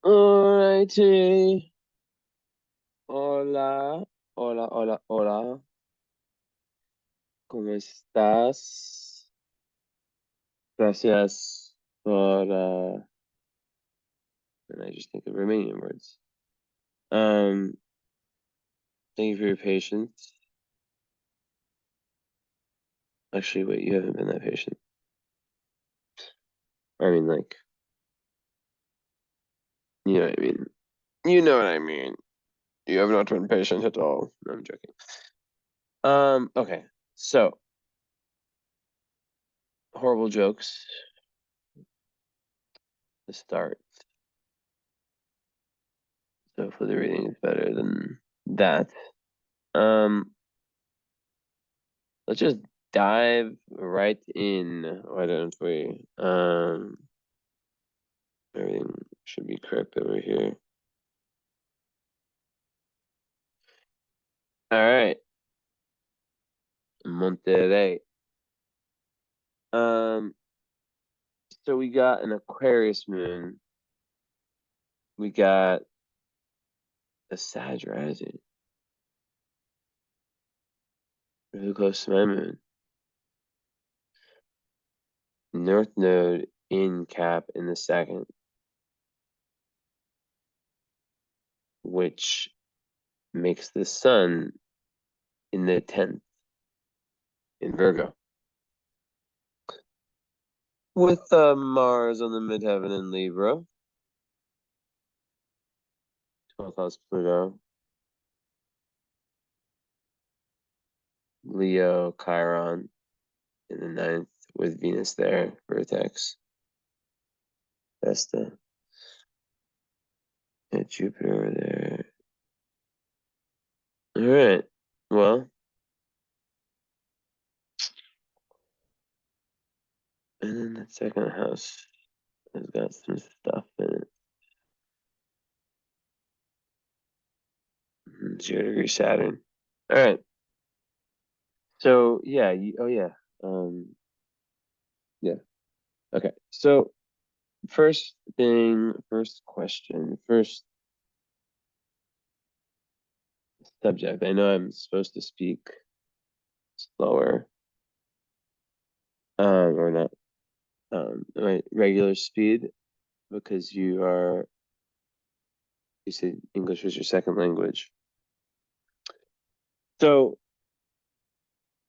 Alrighty. Hola, hola, hola, hola. ¿Cómo estás? Gracias por, and I just think of Romanian words. Um, Thank you for your patience. Actually, wait, you haven't been that patient. I mean, like, you know what I mean. You know what I mean. You have not been patient at all. No, I'm joking. Okay. So, horrible jokes to start. So hopefully the reading is better than that. Um, let's just dive right in. Why don't we? Everything should be correct over here. All right, Monterrey. Um, so we got an Aquarius moon. We got a Sag rising. Really close to my moon. North node in Cap in the second, which makes the sun in the 10th in Virgo. With Mars on the midheaven in Libra. 12th house Pluto. Leo, Chiron in the 9th with Venus there, Vertex, Vesta, and Jupiter over there. All right. Well, and then the second house has got some stuff in it. 0-degree Saturn. All right. So yeah, oh yeah. Yeah. Okay. So first thing, first question, first subject. I know I'm supposed to speak slower, or not, my regular speed because you said English was your second language. So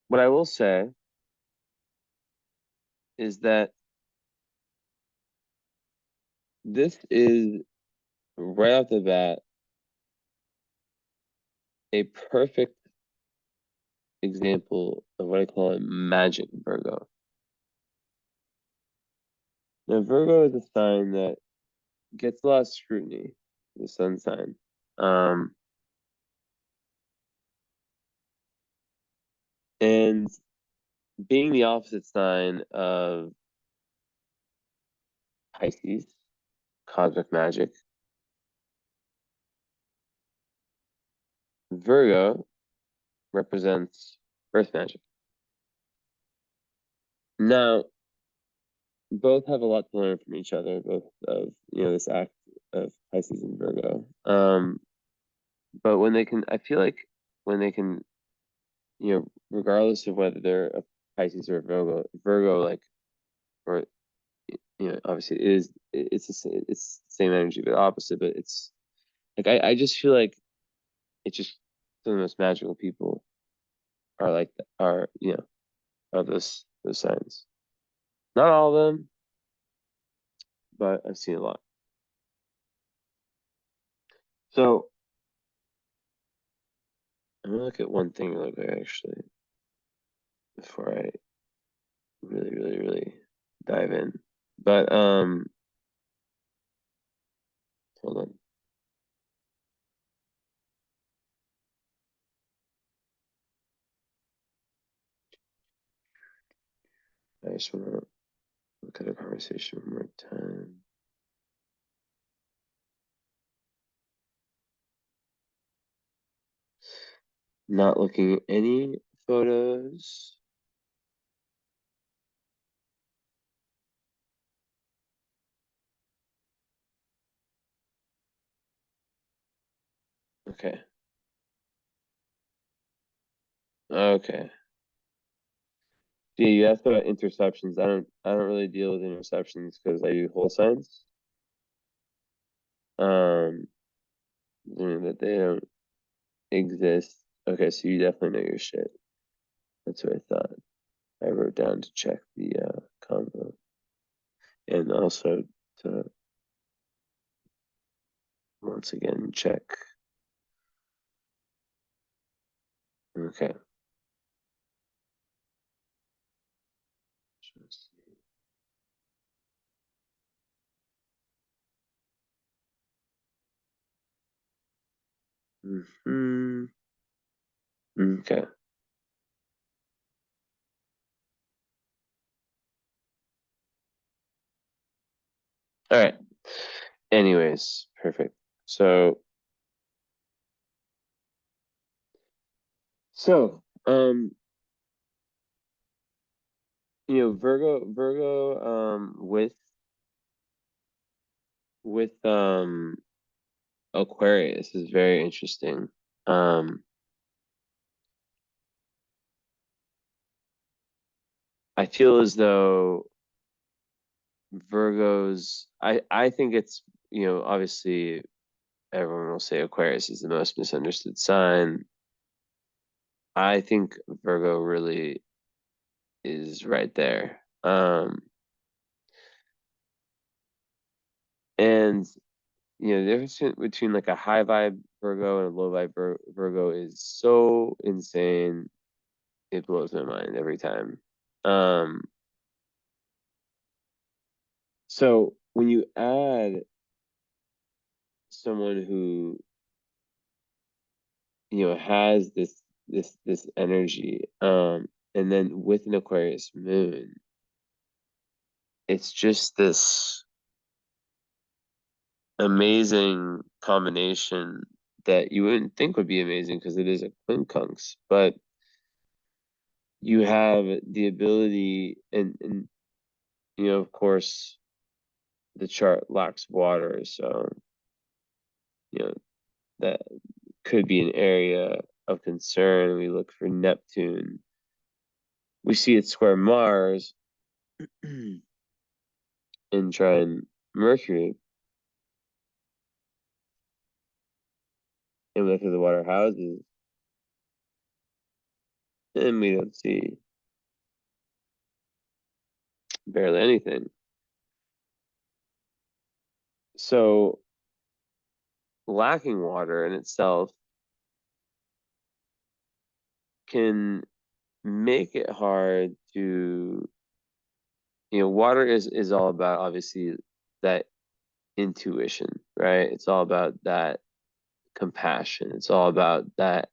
what I will say is that this is right off the bat a perfect example of what I call a magic Virgo. Now, Virgo is a sign that gets a lot of scrutiny, the sun sign. And being the opposite sign of Pisces, cosmic magic, Virgo represents earth magic. Now, both have a lot to learn from each other, both of, this act of Pisces and Virgo. But when they can, I feel like when they can, regardless of whether they're a Pisces or a Virgo, like, or, obviously it's the same energy, but opposite, but it's like, I just feel like it's just some of the most magical people are like, are those signs. Not all of them, but I've seen a lot. So I'm gonna look at one thing real quick actually before I really, really, really dive in. But hold on. I just wanna look at a conversation one more time. Not looking at any photos. Okay. Okay. Yeah, you asked about interceptions. I don't really deal with interceptions because I do whole signs. Um, that they don't exist. Okay, so you definitely know your shit. That's what I thought. I wrote down to check the convo and also to once again check. Okay. Hmm. Okay. All right. Anyways, perfect. So, Virgo, with Aquarius is very interesting. Um, I feel as though I think it's, obviously everyone will say Aquarius is the most misunderstood sign. I think Virgo really is right there. And the difference between like a high vibe Virgo and a low vibe Virgo is so insane. It blows my mind every time. Um, so when you add someone who, has this energy, and then with an Aquarius moon, it's just this amazing combination that you wouldn't think would be amazing because it is a quincunx, but you have the ability and of course the chart lacks water, so you know that could be an area of concern. We look for Neptune. We see it square Mars and trine Mercury, and we look at the water houses, and we don't see barely anything. So lacking water in itself can make it hard to, water is all about obviously that intuition, right? It's all about that compassion. It's all about that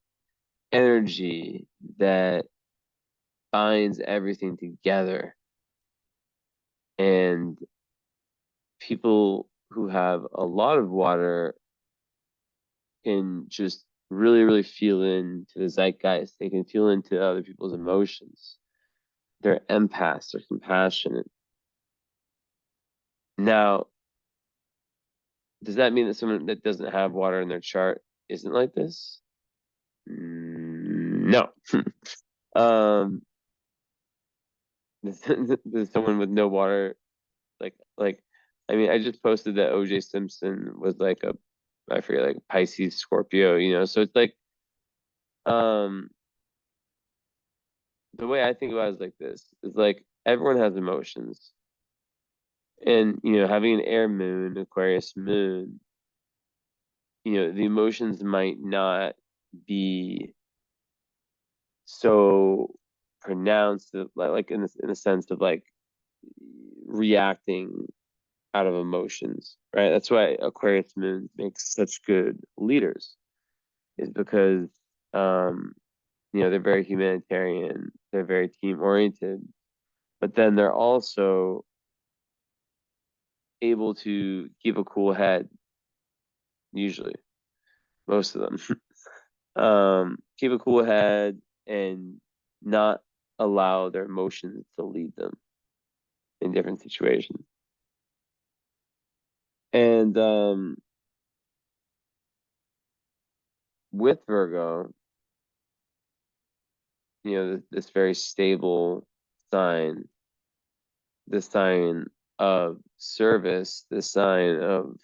energy that binds everything together. And people who have a lot of water can just really, really feel into the zeitgeist. They can feel into other people's emotions. They're empaths, they're compassionate. Now, does that mean that someone that doesn't have water in their chart isn't like this? No. um, there's someone with no water, like, I mean, I just posted that OJ Simpson was like I forget, like Pisces Scorpio, so it's like, um, the way I think about it is like this, is like everyone has emotions, and having an air moon, Aquarius moon, the emotions might not be so pronounced, like in the sense of like reacting out of emotions, right? That's why Aquarius moon makes such good leaders, is because um, they're very humanitarian, they're very team oriented, but then they're also able to keep a cool head, usually, most of them. Keep a cool head and not allow their emotions to lead them in different situations. And with Virgo, this very stable sign, the sign of service, the sign of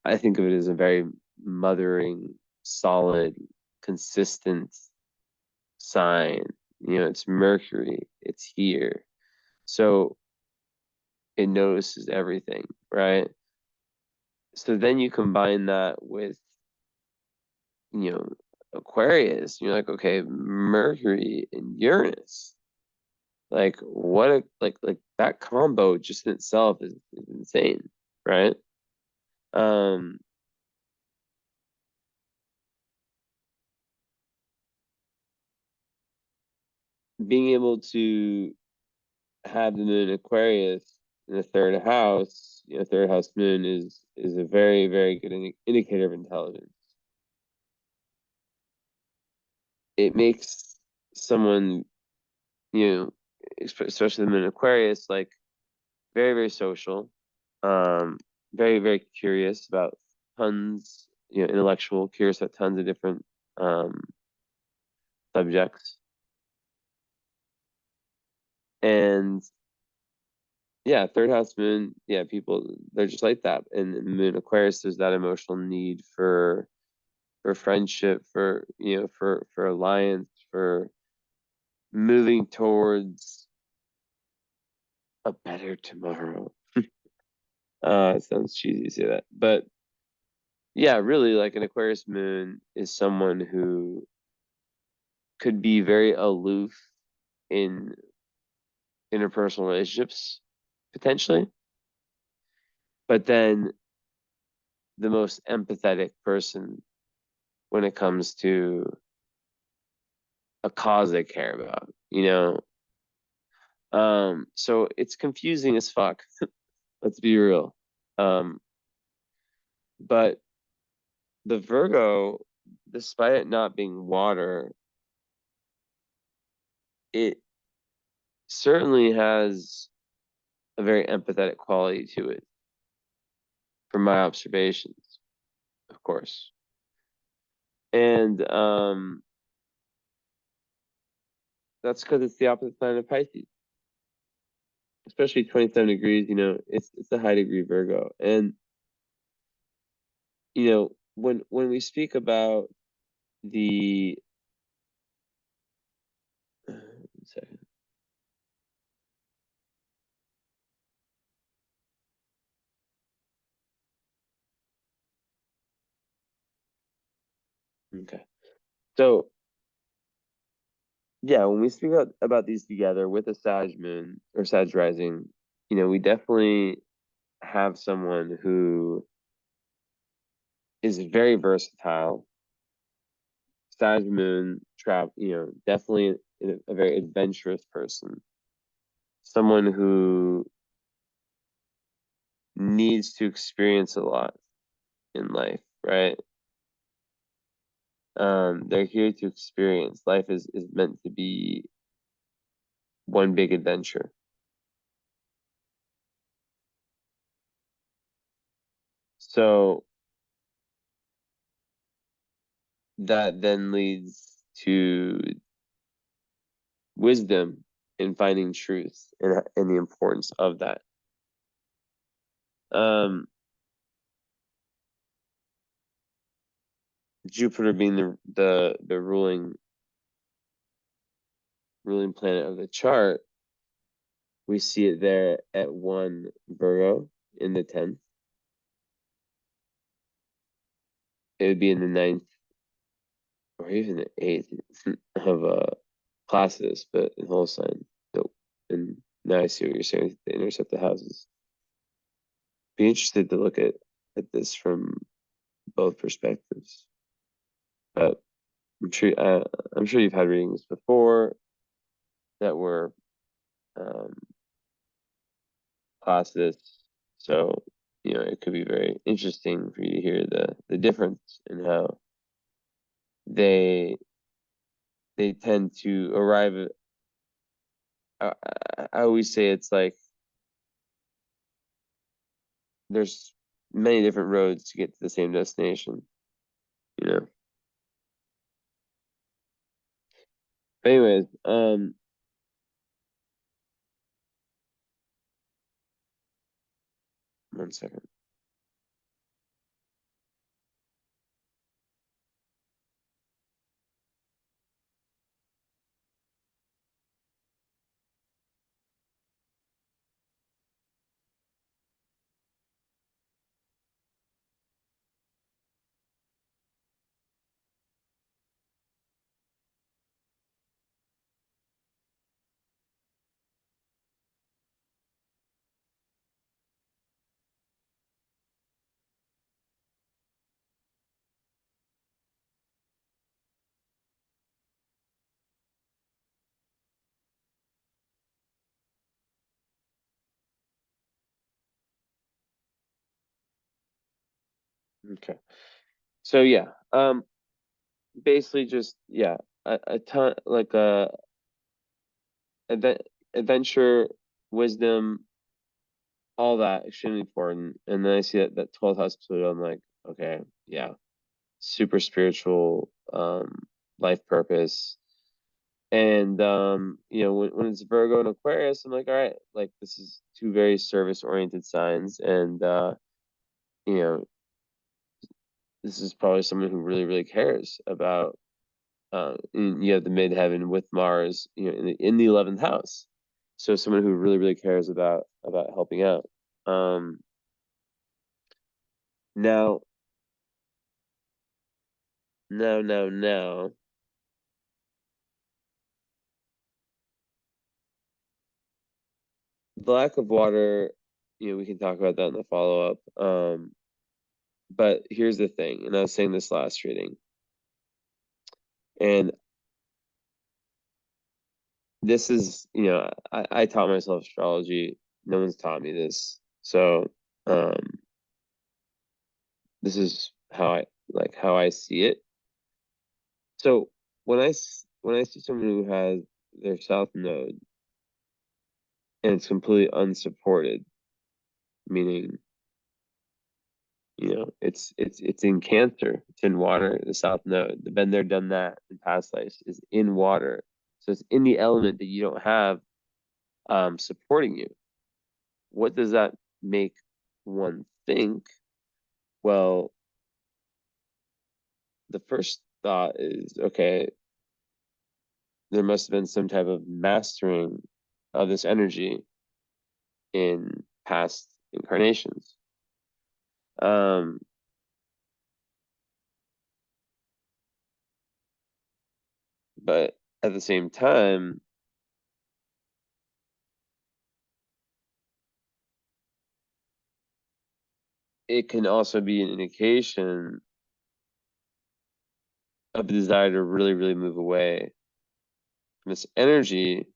I think of it as a very mothering, solid, consistent sign. It's Mercury, it's here. So it notices everything, right? So then you combine that with, you know, Aquarius, you're like, okay, Mercury and Uranus. Like what a like that combo just in itself is insane, right? Um Being able to have the moon Aquarius in the third house, third house moon is a very, very good indicator of intelligence. It makes someone, you know, especially the moon Aquarius, like very, very social, um, very, very curious about tons, intellectual, curious about tons of different um, subjects. And yeah, third house moon, yeah, people, they're just like that. And in the moon Aquarius, there's that emotional need for friendship, for alliance, for moving towards a better tomorrow. It sounds cheesy to say that, but yeah, really, like an Aquarius moon is someone who could be very aloof in interpersonal relationships, potentially, but then the most empathetic person when it comes to a cause they care about. So it's confusing as fuck. Let's be real. Um, but the Virgo, despite it not being water, it certainly has a very empathetic quality to it, from my observations, of course. And that's because it's the opposite sign of Pisces, especially 27 degrees. It's a high degree Virgo, and when we speak about the one second. Okay. So yeah, when we speak about these together with a Sag moon or Sag rising, we definitely have someone who is very versatile. Sag moon travel, definitely a very adventurous person. Someone who needs to experience a lot in life, right? They're here to experience. Life is meant to be one big adventure. So that then leads to wisdom in finding truth and the importance of that. Um, Jupiter being the ruling planet of the chart, we see it there at 1 Virgo in the 10th. It would be in the 9th or even the 8th of Placidus, but in whole sign. Nope. And now I see what you're saying with the intercept the houses. Be interested to look at this from both perspectives. But I'm sure you've had readings before that were um, Placidus, so it could be very interesting for you to hear the difference in how they they tend to arrive at. I always say it's like there's many different roads to get to the same destination. you know. But anyways, 1 second. Okay. So yeah, basically just yeah, a ton like advent adventure, wisdom, all that extremely important. And then I see that 12th house Pluto, I'm like, okay, yeah, super spiritual, life purpose. And when it's Virgo and Aquarius, I'm like, all right, like this is two very service oriented signs, and you know, this is probably someone who really, really cares about you have the midheaven with Mars, in the 11th house. So someone who really, really cares about helping out. Um, now, now, the lack of water, we can talk about that in the follow-up. But here's the thing, and I was saying this last reading, and this is, I taught myself astrology. No one's taught me this. So, this is how I see it. So when I see someone who has their south node and it's completely unsupported, meaning, it's in Cancer, it's in water, the south node. The been there, done that in past lives is in water. So it's in the element that you don't have supporting you. What does that make one think? Well, the first thought is, okay, there must have been some type of mastering of this energy in past incarnations. Um, but at the same time, it can also be an indication of a desire to really, really move away from this energy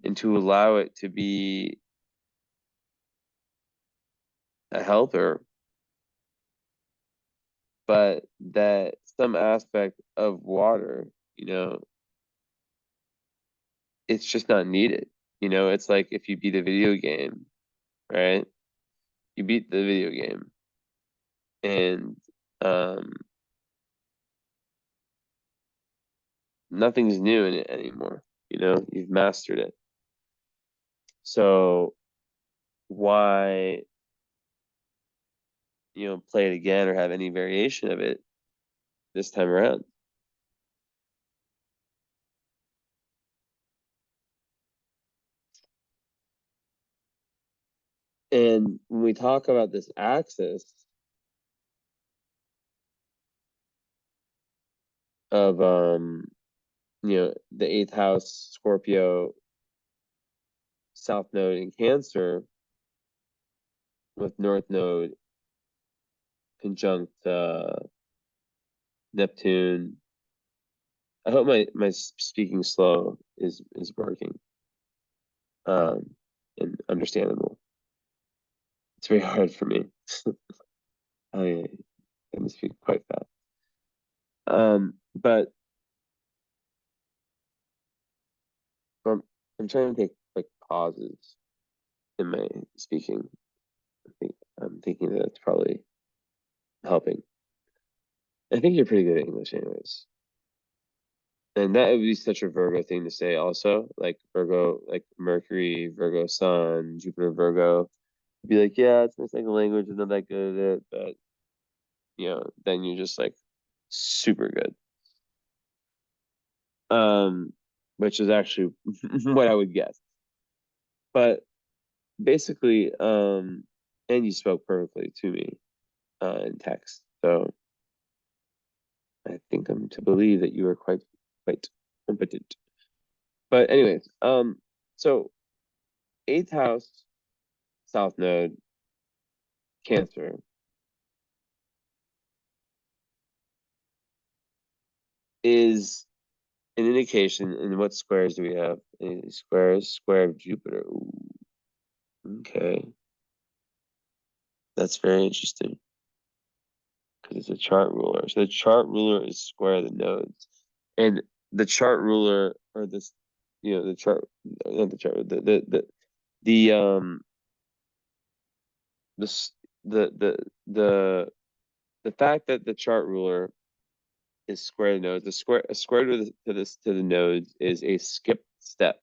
and to allow it to be a helper, but that some aspect of water, it's just not needed. It's like if you beat a video game, right? You beat the video game and um, nothing's new in it anymore. You've mastered it. So why, play it again or have any variation of it this time around? And when we talk about this axis of the eighth house Scorpio south node in Cancer with north node conjunct Neptune. I hope my speaking slow is working and understandable. It's very hard for me. I can speak quite fast. But I'm, I'm trying to take like pauses in my speaking. I'm thinking that it's probably helping. I think you're pretty good at English anyways. And that would be such a Virgo thing to say also, like Virgo, like Mercury, Virgo Sun, Jupiter, Virgo. Be like, yeah, it's my second language, I'm not that good at it, but then you're just like super good. Um, which is actually what I would guess. But basically, and you spoke perfectly to me in text. So I think I'm to believe that you are quite competent. But anyways, so eighth house, South Node, Cancer is an indication. And what squares do we have? Squares, square of Jupiter. Ooh, okay, that's very interesting because it's a chart ruler. So the chart ruler is square of the nodes, and the chart ruler or this, the chart, not the chart, the this the fact that the chart ruler is square to nodes. A square to the nodes is a skip step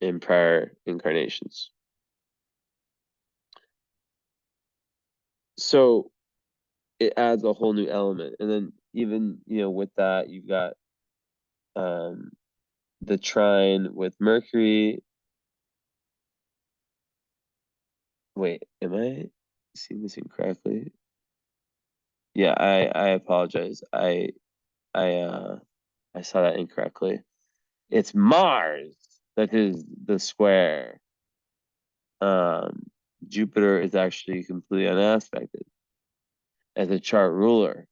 in prior incarnations. So it adds a whole new element. And then even, with that, you've got um the trine with Mercury. Wait, am I seeing this incorrectly? Yeah, I apologize. I saw that incorrectly. It's Mars that is the square. Um, Jupiter is actually completely unaspected as a chart ruler.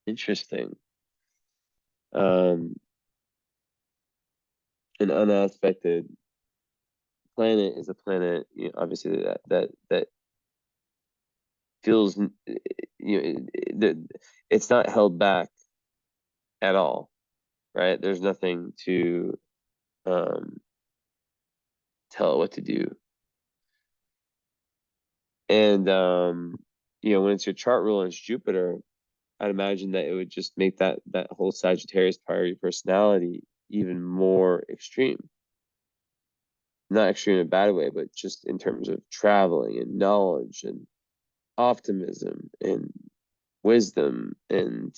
Interesting. Um, an unaspected planet is a planet, obviously that feels, it's not held back at all, right? There's nothing to um, tell it what to do. And when it's your chart ruler and it's Jupiter, I'd imagine that it would just make that whole Sagittarius part of your personality even more extreme. Not extreme in a bad way, but just in terms of traveling and knowledge and optimism and wisdom and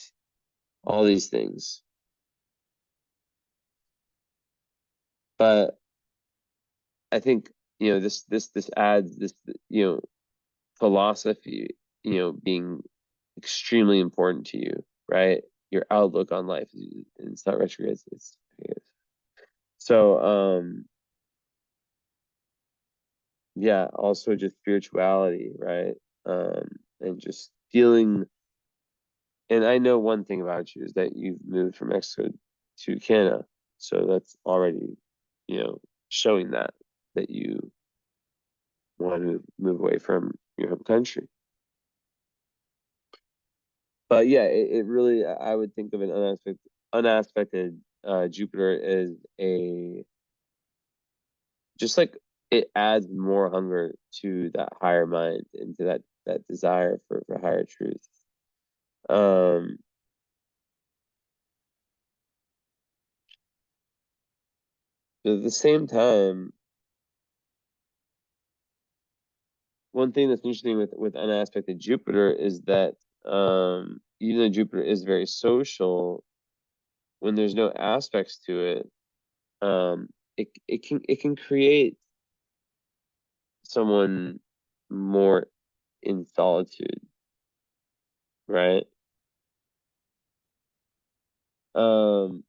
all these things. But I think this adds this philosophy being extremely important to you, right? Your outlook on life. It's not retrograde. So yeah, also just spirituality, right? And just feeling. And I know one thing about you is that you've moved from Mexico to Canada, so that's already, you know, showing that you want to move away from your home country. But yeah, it really, I would think of an unaspected Jupiter as a just like it adds more hunger to that higher mind and to that desire for higher truth. Um, but at the same time, one thing that's interesting with unaspected Jupiter is that even though Jupiter is very social, when there's no aspects to it, it can create someone more in solitude, right? Um,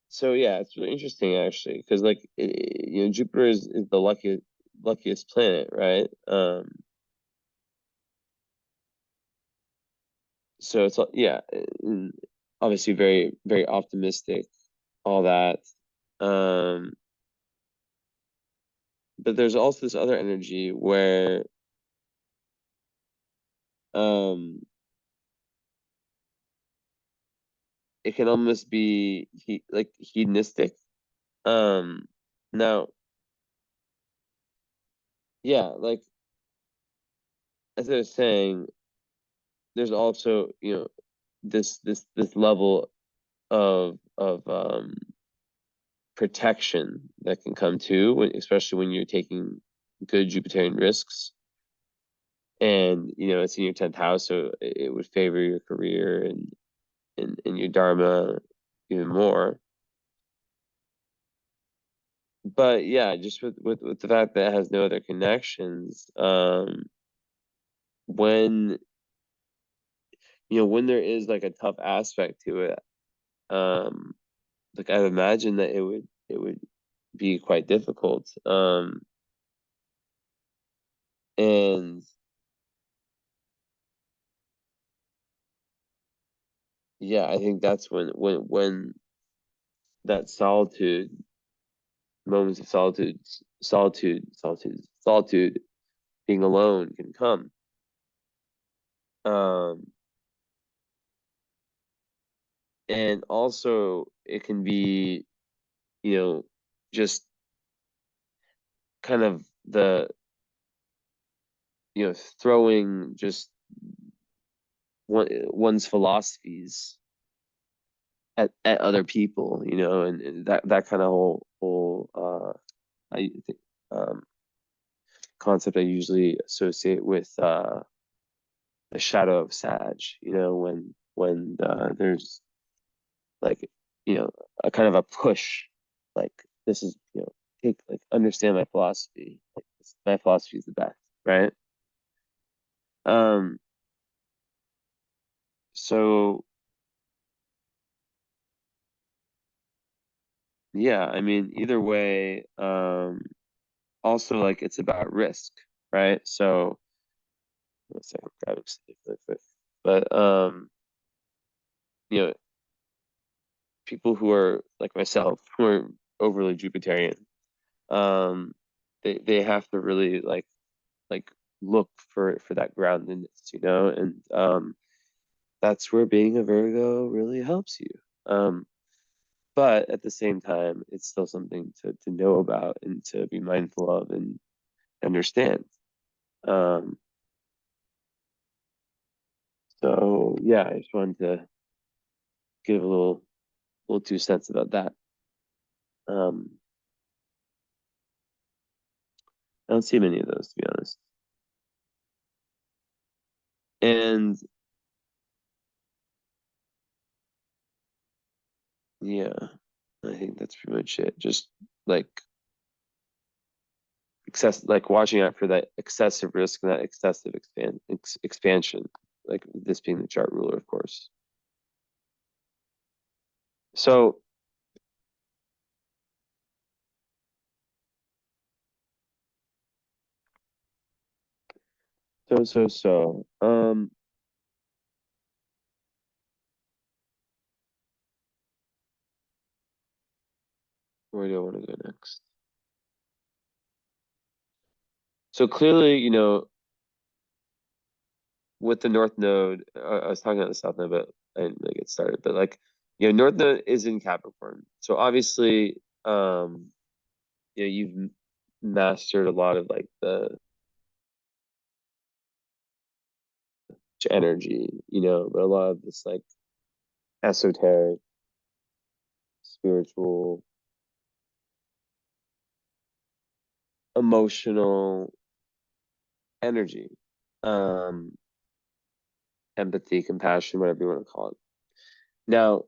so yeah, it's really interesting actually, because like Jupiter is the luckiest planet, right? So it's yeah, obviously very very optimistic, all that. Um, but there's also this other energy where um it can almost be like hedonistic. Um, now, yeah, like as I was saying, there's also, this level of protection that can come too, especially when you're taking good Jupiterian risks. And it's in your 10th house, so it would favor your career and your dharma even more. But yeah, just with the fact that it has no other connections, when when there is like a tough aspect to it, like I imagine that it would be quite difficult. And yeah, I think that's when that solitude, moments of solitude, being alone can come. Um, and also it can be, just kind of throwing just one's philosophies at other people, and that kind of whole I think um concept I usually associate with the shadow of Sag, when there's like, a kind of a push, like this is, take, like, understand my philosophy, like my philosophy is the best, right? Um, so yeah, I mean, either way, also like it's about risk, right? So one second, grabbing something really quick. But you know, people who are like myself, who are overly Jupiterian, um, they have to really like look for that groundedness, and that's where being a Virgo really helps you. But at the same time, it's still something to know about and to be mindful of and understand. Um, so yeah, I just wanted to give a little 2 cents about that. Um, I don't see many of those, to be honest. And yeah, I think that's pretty much it. Just like like watching out for that excessive risk and that excessive expansion, like this being the chart ruler, of course. So, where do I want to go next? So clearly, with the North Node, I was talking about the South Node, but I didn't really get started. But like, North Node is in Capricorn, so obviously, you've mastered a lot of like the energy, but a lot of this like esoteric, spiritual, emotional energy, um, empathy, compassion, whatever you want to call it. Now,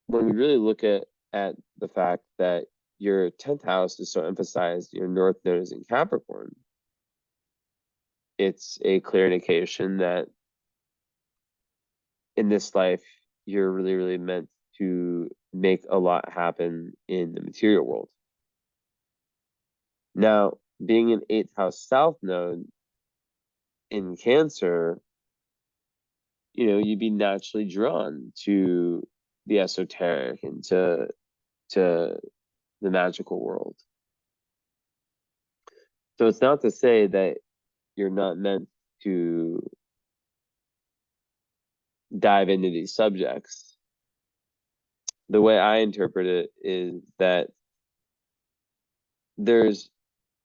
when we really look at the fact that your 10th house is so emphasized, your North Node is in Capricorn, it's a clear indication that in this life, you're really, really meant to make a lot happen in the material world. Now, being an 8th house South Node in Cancer, you'd be naturally drawn to the esoteric and to the magical world. So it's not to say that you're not meant to dive into these subjects. The way I interpret it is that there's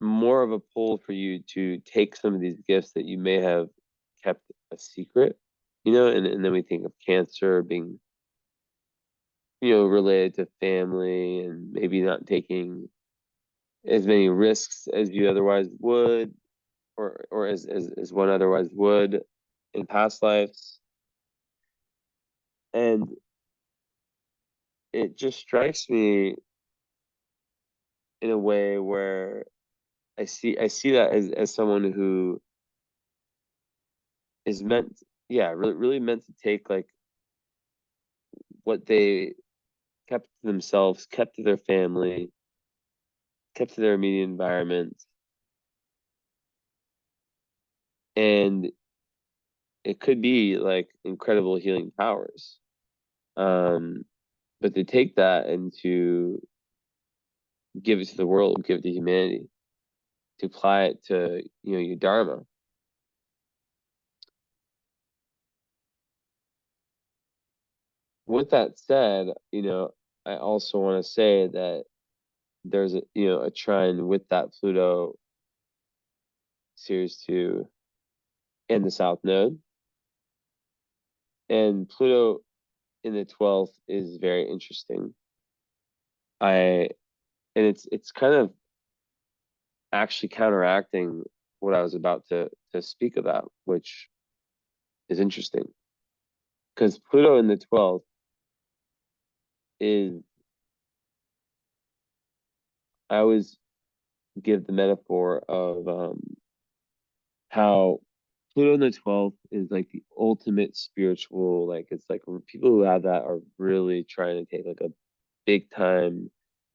more of a pull for you to take some of these gifts that you may have kept a secret, and then we think of Cancer being, related to family and maybe not taking as many risks as you otherwise would, or as one otherwise would in past lives. And it just strikes me in a way where I see that as someone who is meant, yeah, really really meant to take like what they kept to themselves, kept to their family, kept to their immediate environment, and it could be like incredible healing powers. Um, but to take that and to give it to the world, give it to humanity, to apply it to, your dharma. With that said, I also want to say that there's a trine with that Pluto series 2 in the South Node. And Pluto in the 12th is very interesting. I and it's kind of actually counteracting what I was about to speak about, which is interesting. Because Pluto in the 12th is, I always give the metaphor of how Pluto in the 12th is like the ultimate spiritual, like it's like people who have that are really trying to take like a big time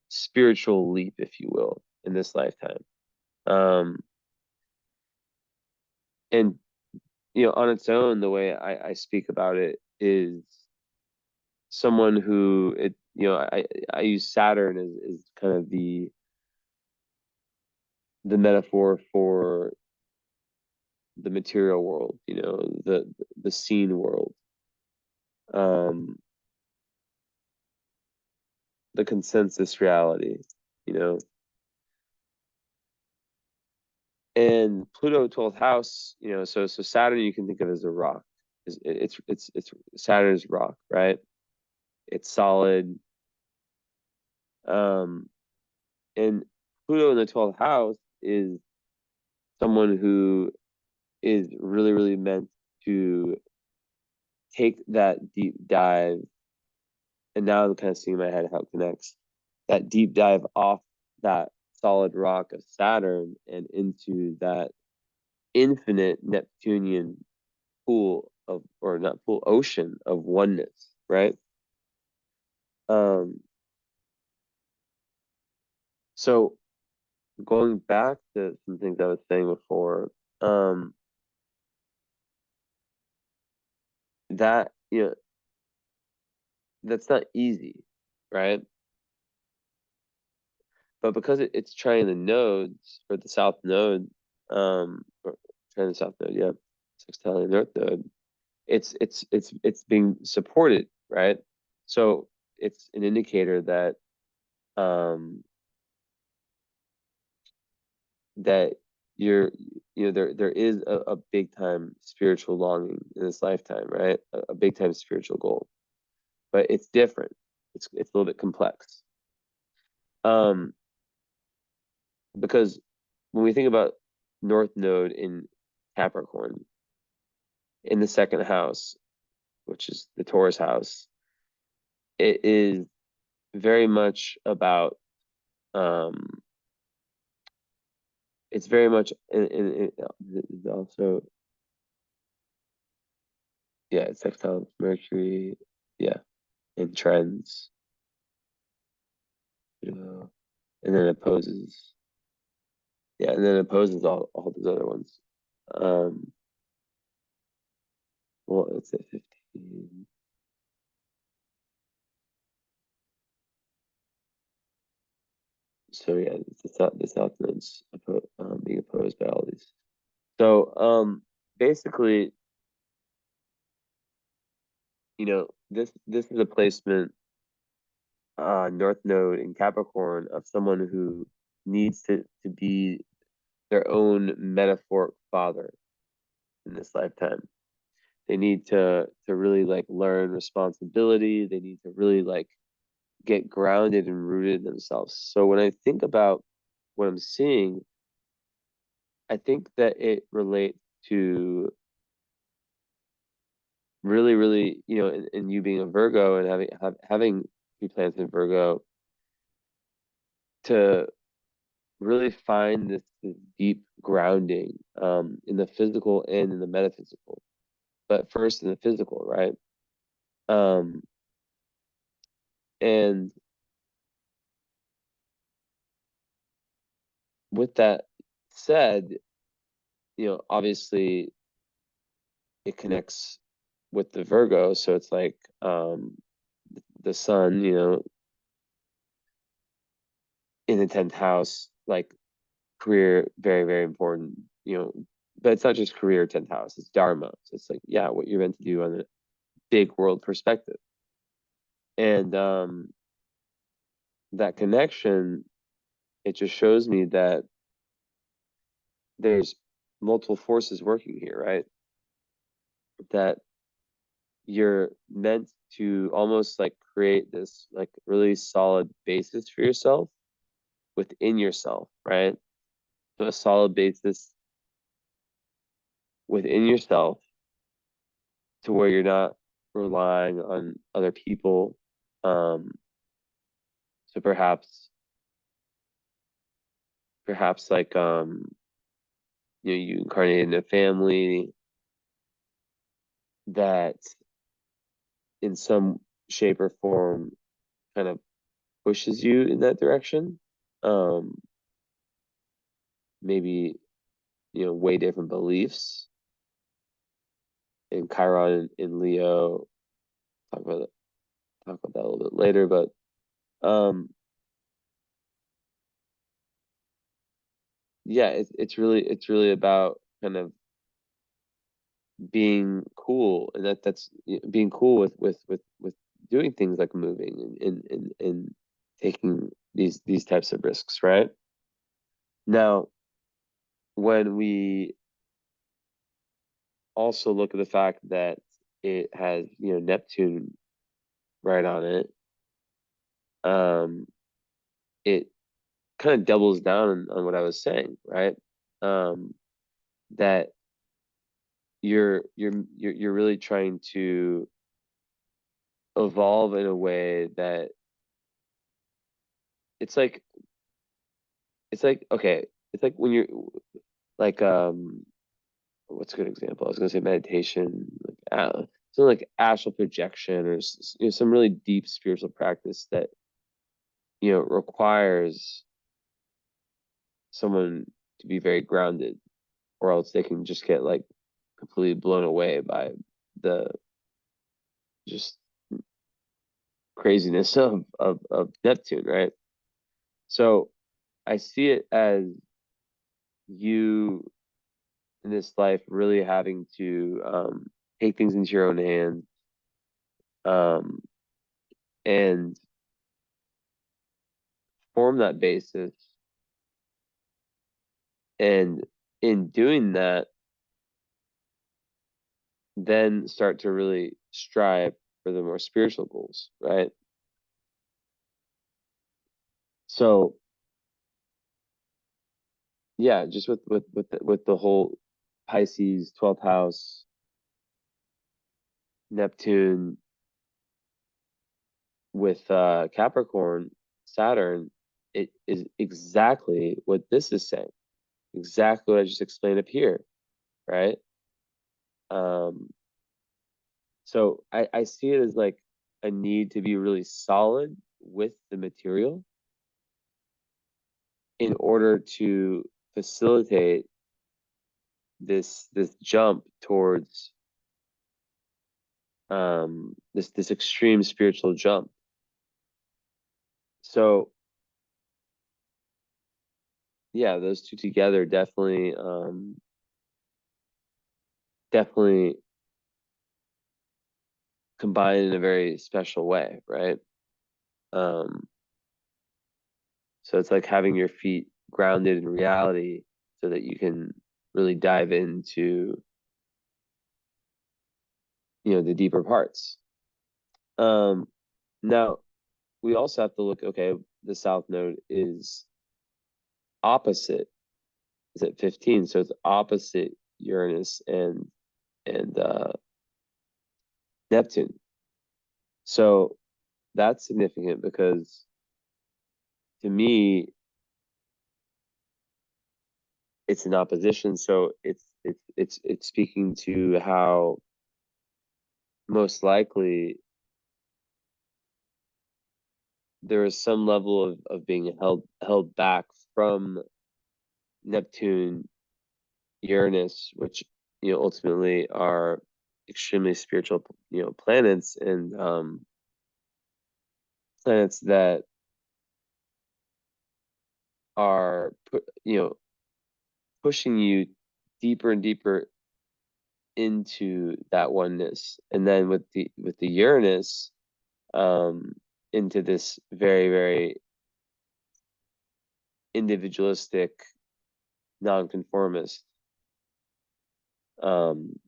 spiritual leap, if you will, in this lifetime. Um, and on its own, the way I speak about it is someone who I use Saturn as kind of the metaphor for the material world, the seen world, um, the consensus reality, you know. And Pluto 12th house, so Saturn you can think of as a rock. It's Saturn's rock, right? It's solid. Um, and Pluto in the 12th house is someone who is really, really meant to take that deep dive. And now I'm kind of seeing in my head how it connects that deep dive off that solid rock of Saturn and into that infinite Neptunian pool of, or not pool, ocean of oneness, right? Um, so going back to some things I was saying before, um, that, that's not easy, right? But because it's trying the nodes or the south node, or trying the south node, yeah, sextile the north node, it's being supported, right? So it's an indicator that um that you're there is a big time spiritual longing in this lifetime, right? A big time spiritual goal, but it's different. It's a little bit complex. Um, because when we think about North Node in Capricorn in the second house, which is the Taurus house, it is very much about it's very much also, yeah, it's sextile Mercury, yeah, and trends, and then it opposes, yeah, and then it opposes all those other ones. Um, well, it's at 15. So yeah, the South Node's being opposed by all these. So basically, this is a placement, North Node in Capricorn, of someone who needs to be their own metaphoric father in this lifetime. They need to really like learn responsibility. They need to really like get grounded and rooted in themselves. So when I think about what I'm seeing, I think that it relates to really, really, in you being a Virgo and having 3 planets in Virgo, to really find this deep grounding in the physical and in the metaphysical. But first in the physical, right? Um, and with that said, obviously it connects with the Virgo, so it's like the sun, in the 10th house, like career, very, very important, but it's not just career 10th house, it's Dharma. So it's like, yeah, what you're meant to do on a big world perspective. And that connection, it just shows me that there's multiple forces working here, right? That you're meant to almost like create this like really solid basis for yourself within yourself, right? So a solid basis within yourself to where you're not relying on other people. Um, so perhaps like you incarnate in a family that in some shape or form kind of pushes you in that direction. Um, maybe way different beliefs. In Chiron in Leo, talk about talk about that a little bit later, but um yeah, it's really about kind of being cool, and that's being cool with doing things like moving and taking these types of risks, right? Now, when we also look at the fact that it has, Neptune right on it, um, it kind of doubles down on what I was saying, right? Um, that you're really trying to evolve in a way that it's like okay, it's like when you're like what's a good example? I was gonna say meditation, like something like astral projection or some really deep spiritual practice that requires someone to be very grounded, or else they can just get like completely blown away by the just craziness of Neptune, right? So I see it as you in this life really having to take things into your own hands, um, and form that basis. And in doing that, then start to really strive for the more spiritual goals, right? So yeah, just with the whole Pisces 12th house, Neptune with Capricorn, Saturn, it is exactly what this is saying. Exactly what I just explained up here, right? Um, so I see it as like a need to be really solid with the material in order to facilitate this jump towards this extreme spiritual jump. So yeah, those two together definitely combine in a very special way, right? Um, so it's like having your feet grounded in reality so that you can really dive into, the deeper parts. Now we also have to look, okay, the South Node is opposite, is at 15, so it's opposite Uranus and Neptune. So that's significant because to me it's an opposition. So it's speaking to how most likely there is some level of being held back from Neptune, Uranus, which ultimately are extremely spiritual planets, and planets that are pushing you deeper and deeper into that oneness. And then with the Uranus, um into this very, very individualistic, nonconformist, um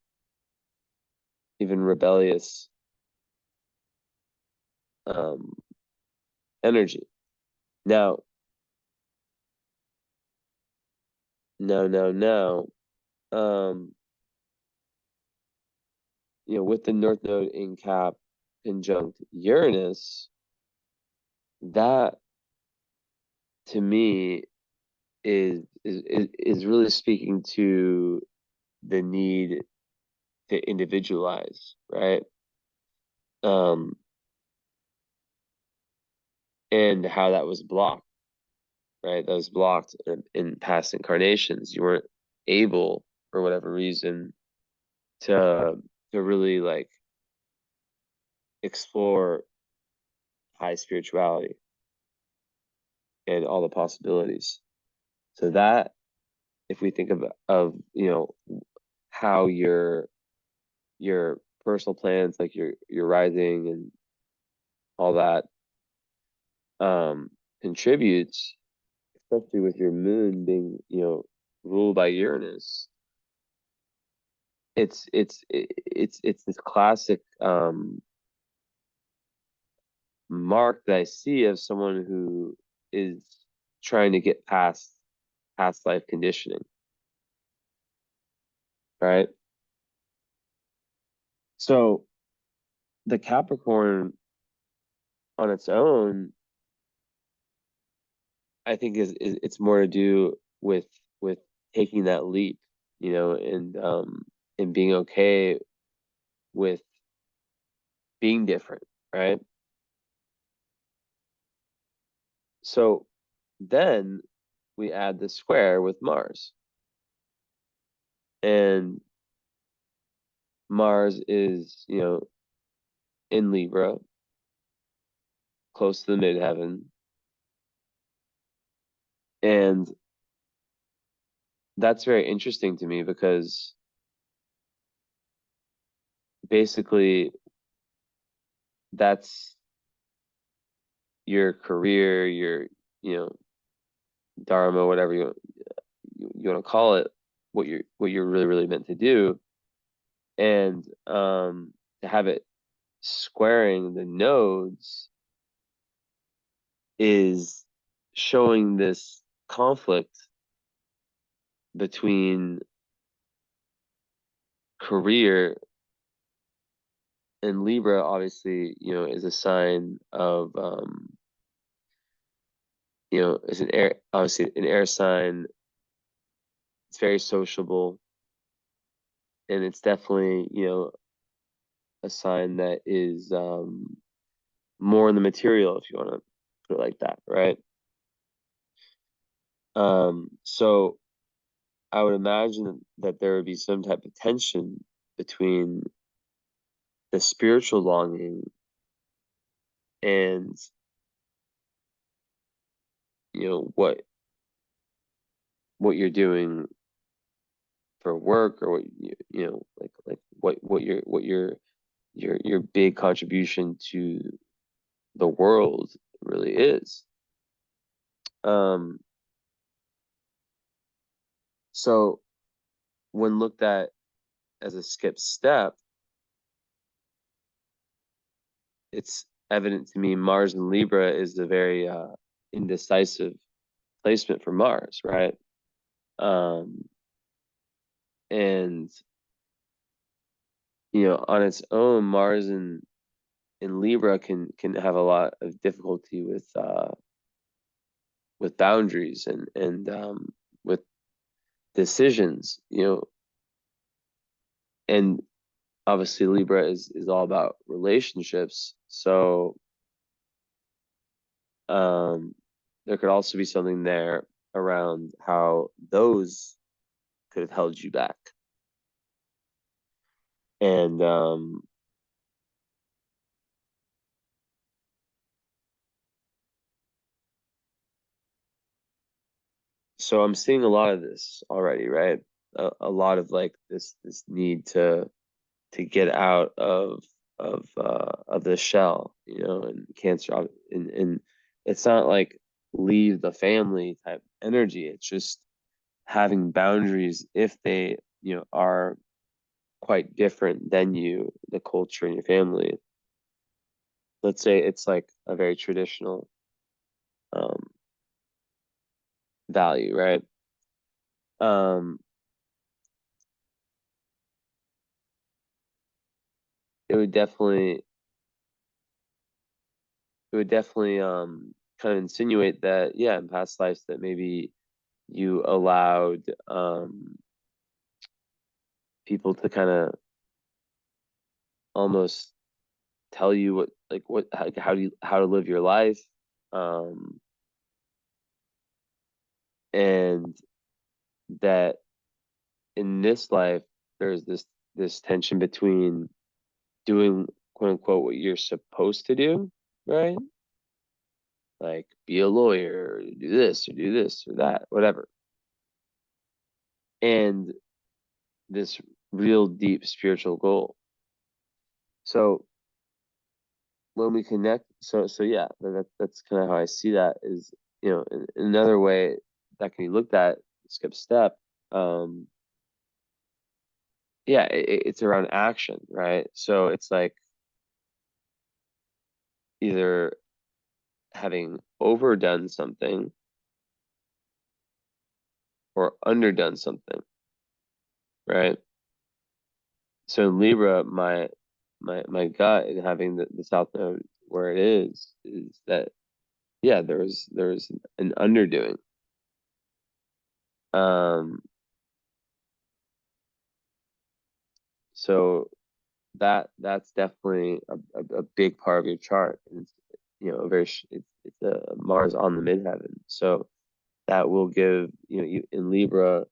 even rebellious um energy. Now, now, um with the North Node in Cap conjunct Uranus, that to me is really speaking to the need to individualize, right? Um, and how that was blocked, right? That was blocked in past incarnations. You weren't able, for whatever reason, to really like explore high spirituality and all the possibilities. So that, if we think of how your personal plans, like your rising and all that, um contributes, especially with your moon being ruled by Uranus. It's this classic mark that I see of someone who is trying to get past life conditioning, right? So the Capricorn on its own, I think is it's more to do with taking that leap, and being okay with being different, right? So then we add the square with Mars. And Mars is, in Libra, close to the midheaven. And that's very interesting to me because basically that's your career, your, you know, dharma, whatever you want to call it, what you're really, really meant to do. And to have it squaring the nodes is showing this conflict between career, and Libra obviously, is a sign of is an air, obviously an air sign. It's very sociable, and it's definitely, a sign that is more in the material, if you want to put it like that, right? So I would imagine that there would be some type of tension between the spiritual longing and what you're doing for work, or what like what your big contribution to the world really is. So when looked at as a skip step, it's evident to me Mars in Libra is a very indecisive placement for Mars, right? Um, and on its own, Mars in Libra can have a lot of difficulty with boundaries and with decisions, and obviously Libra is all about relationships. So um, there could also be something there around how those could have held you back. And so I'm seeing a lot of this already, right? A lot of like this need to get out of the shell, and Cancer, and it's not like leave the family type energy. It's just having boundaries if they, are quite different than you, the culture in your family. Let's say it's like a very traditional um, value, right? Um, it would definitely kind of insinuate that, yeah, in past lives that maybe you allowed people to kind of almost tell you how to live your life, um, and that in this life there's this tension between doing quote unquote what you're supposed to do, right? Like be a lawyer, or do this or that, whatever, and this real deep spiritual goal. So when we connect, so yeah, that's kind of how I see that is, in another way that can be looked at, skip step. Um, yeah, it's around action, right? So it's like either having overdone something or underdone something, right? So in Libra, my gut in having the South Node where it is that, yeah, there's an underdoing. Um, so that's definitely a big part of your chart. And it's, a very it's a Mars on the midheaven. So that will give, you in Libra,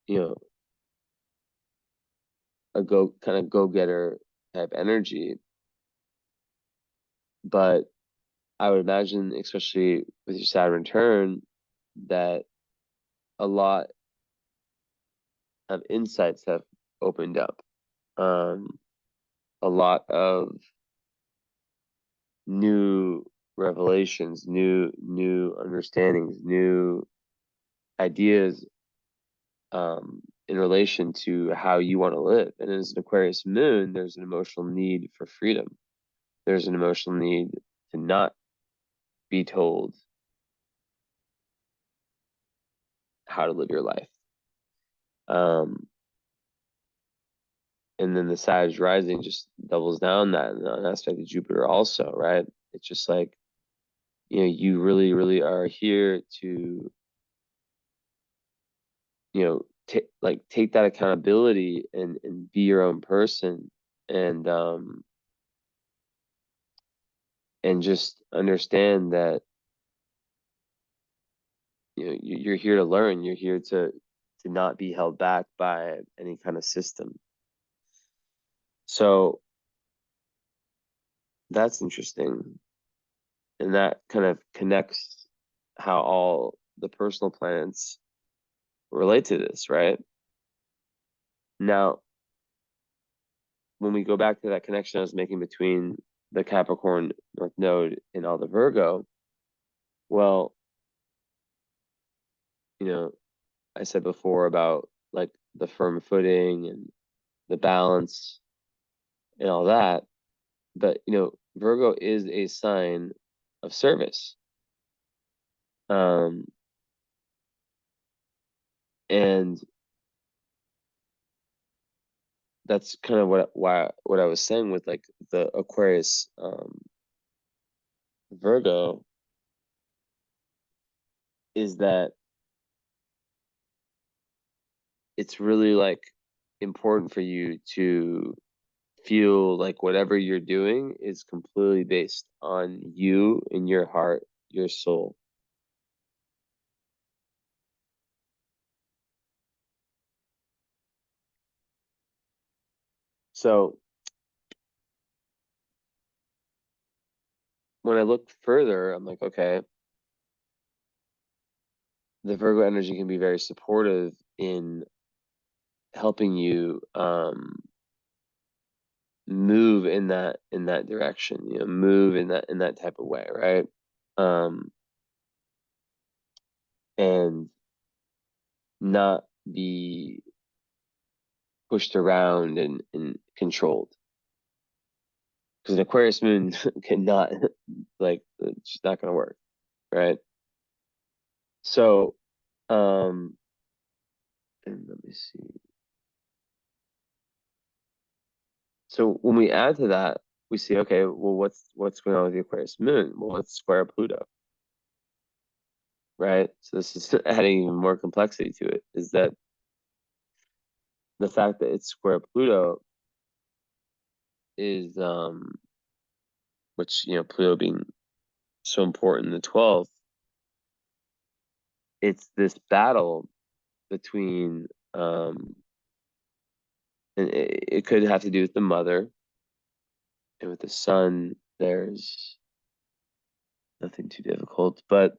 you know, a go-getter type energy. But I would imagine, especially with your Saturn return, that a lot of insights have opened up. Um, a lot of new revelations, new understandings, new ideas in relation to how you want to live. And as an Aquarius moon, there's an emotional need for freedom. There's an emotional need to not be told how to live your life. Um, and then the Sag rising just doubles down that and an aspect of Jupiter also, right? It's just like, you really, really are here to, take that accountability and be your own person, and and just understand that, you're here to learn. You're here to not be held back by any kind of system. So that's interesting, and that kind of connects how all the personal planets relate to this, right? Now, when we go back to that connection I was making between the Capricorn North Node and all the Virgo, well, you know, I said before about like the firm footing and the balance and all that. But Virgo is a sign of service. Um, and that's kind of what I was saying with like the Aquarius Virgo is that it's really like important for you to feel like whatever you're doing is completely based on you and your heart, your soul. So when I look further, I'm like, okay, the Virgo energy can be very supportive in helping you move in that direction, move in that type of way, right? Um, and not be pushed around and controlled. Because an Aquarius moon cannot, like, it's just not going to work, right? So, and let me see. So when we add to that, we see, okay, well, what's going on with the Aquarius moon? Well, it's square Pluto, right? So this is adding even more complexity to it, is that the fact that it's square Pluto is, which, Pluto being so important in the 12th, it's this battle between, and it could have to do with the mother, and with the son, there's nothing too difficult. But,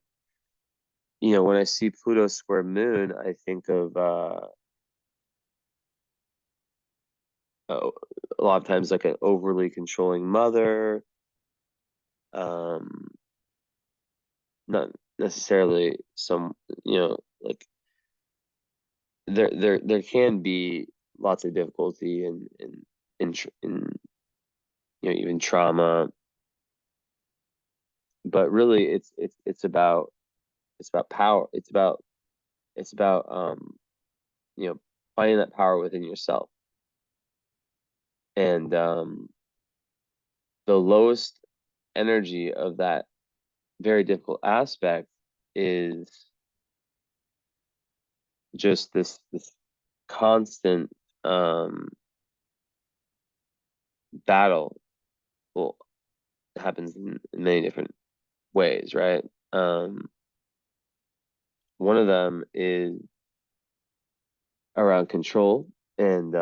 when I see Pluto square moon, I think of a lot of times like an overly controlling mother, um, not necessarily some, like there can be lots of difficulty in even trauma, but really it's about power. It's about finding that power within yourself. And the lowest energy of that very difficult aspect is just this constant um battle. Well, it happens in many different ways, right? One of them is around control and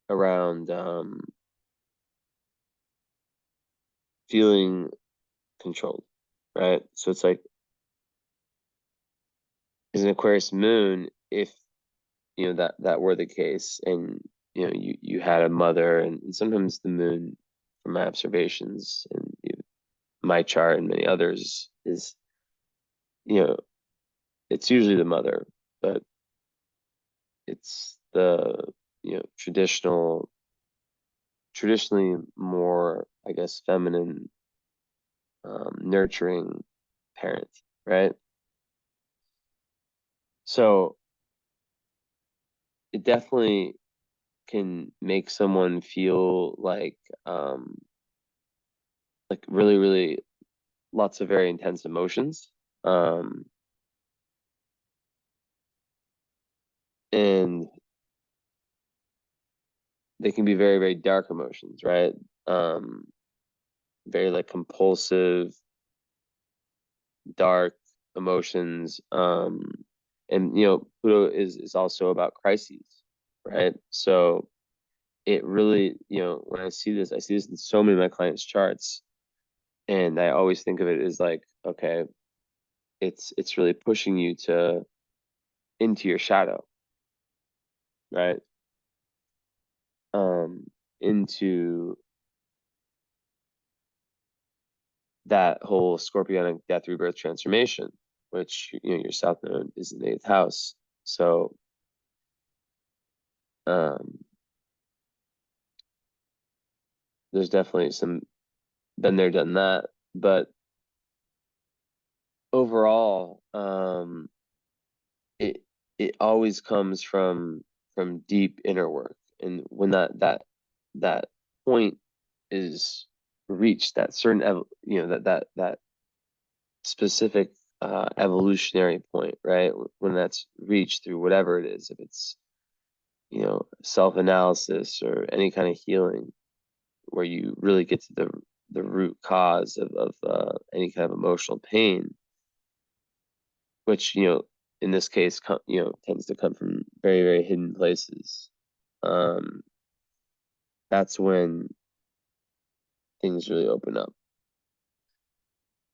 around feeling controlled, right? So it's like, as an Aquarius moon, if that were the case, and you had a mother, and sometimes the moon, from my observations and my chart and many others, is you know it's usually the mother, but it's the traditionally more, I guess, feminine, nurturing parent, right? So it definitely can make someone feel like really, really lots of very intense emotions. Um, and they can be very, very dark emotions, right? Um, very like compulsive, dark emotions. And Pluto is also about crises, right? So it really, when I see this in so many of my clients' charts, and I always think of it as like, okay, it's really pushing you to into your shadow, right? Into that whole scorpionic death, rebirth, transformation, which your South Node is in the 8th house. So there's definitely some been there, done that. But overall, it it always comes from deep inner work, and when that point is reached, that certain that specific evolutionary point, right? When that's reached through whatever it is, if it's self-analysis or any kind of healing, where you really get to the root cause of any kind of emotional pain, which in this case tends to come from very, very hidden places. That's when things really open up,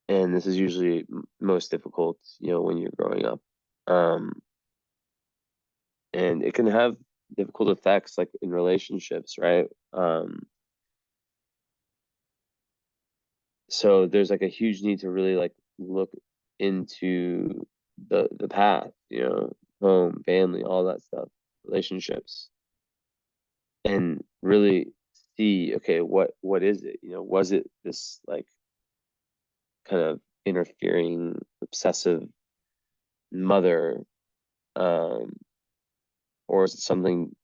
and this is usually most difficult when you're growing up, and it can have difficult effects like in relationships, right? So there's like a huge need to really like look into the path, home, family, all that stuff, relationships, and really see, okay, what is it? Was it this like kind of interfering, obsessive mother, um, or is it something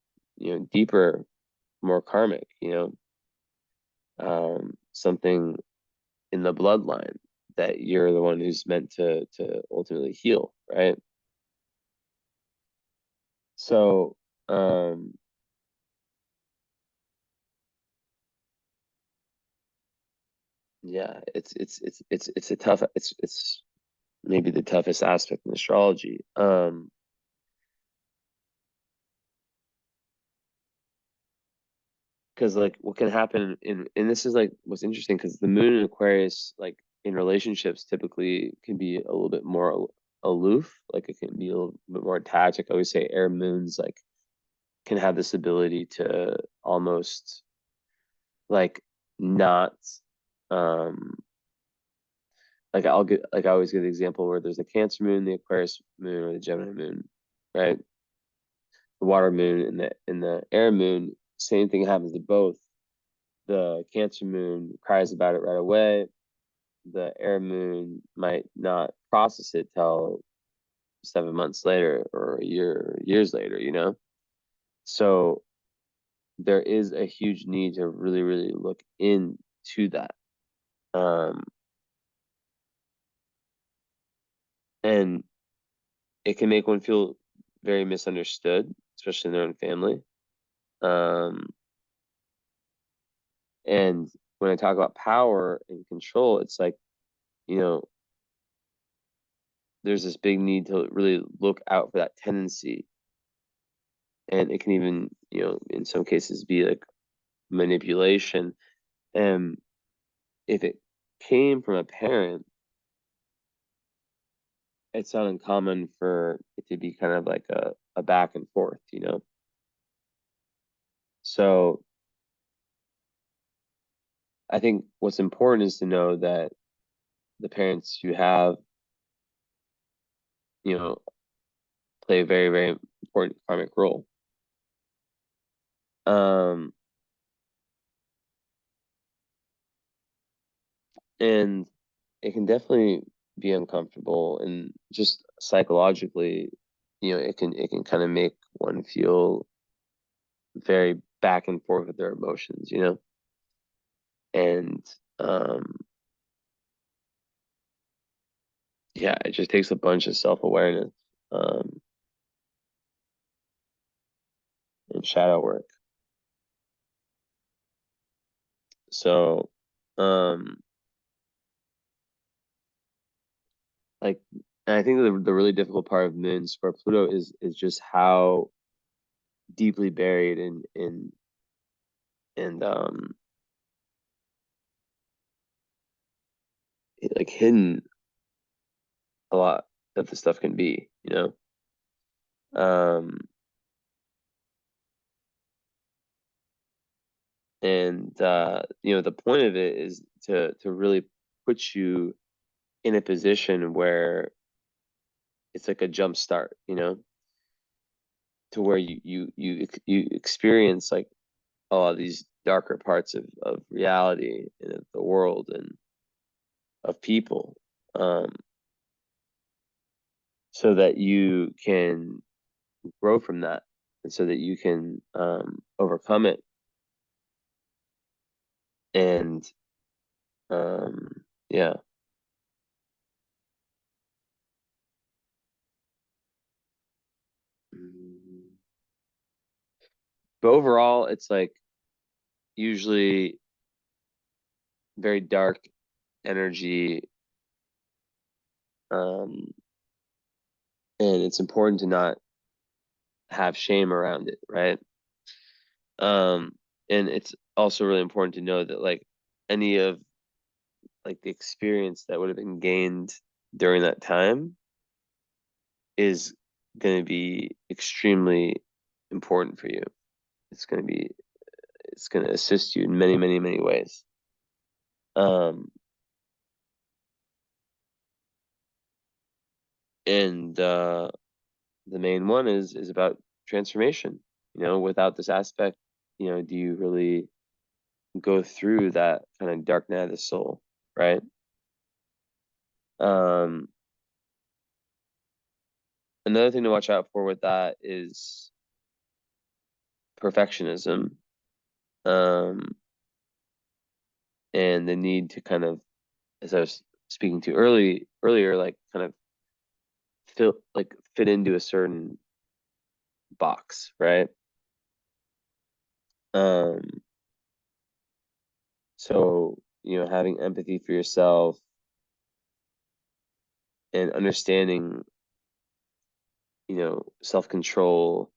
deeper, more karmic? Something in the bloodline that you're the one who's meant to ultimately heal, right? So, yeah, it's a tough, it's maybe the toughest aspect in astrology. Because like what can happen and this is like what's interesting, because the moon in Aquarius, like in relationships, typically can be a little bit more aloof, like it can be a little bit more attached. Like I always say, air moons like can have this ability to almost like not um like I always give the example where there's the Cancer moon, the Aquarius moon, or the Gemini moon, right? The water moon and the air moon, same thing happens to both. The Cancer moon cries about it right away. The air moon might not process it till 7 months later or a year, years later, So there is a huge need to really, really look into that. Um, and it can make one feel very misunderstood, especially in their own family. Um, and when I talk about power and control, it's like, you know, there's this big need to really look out for that tendency. And it can even, in some cases be like manipulation. And if it came from a parent, it's not uncommon for it to be kind of like a back and forth. So I think what's important is to know that the parents you have, you know, play a very, very important karmic role. Um, and it can definitely be uncomfortable, and just psychologically, it can kind of make one feel very back and forth with their emotions. And yeah, it just takes a bunch of self-awareness um and shadow work. So um like, and I think the really difficult part of Moon square Pluto is just how deeply buried and like hidden a lot of the stuff can be. Um, and the point of it is to really puts you in a position where it's like a jump start, to where you experience like all these darker parts of reality and of the world and of people, um, so that you can grow from that and so that you can overcome it. And yeah. Mm. But overall, it's like usually very dark energy, um, and it's important to not have shame around it, right? Um, and it's also really important to know that like any of like the experience that would have been gained during that time is going to be extremely important for you. It's going to be it's going to assist you in many, many, many ways. Um, and the main one is about transformation. Without this aspect, do you really go through that kind of dark night of the soul, right? Um, Another thing to watch out for with that is perfectionism, um, and the need to kind of, as I was speaking to earlier, like kind of fit into a certain box, right? Um, so, having empathy for yourself and understanding, self-control,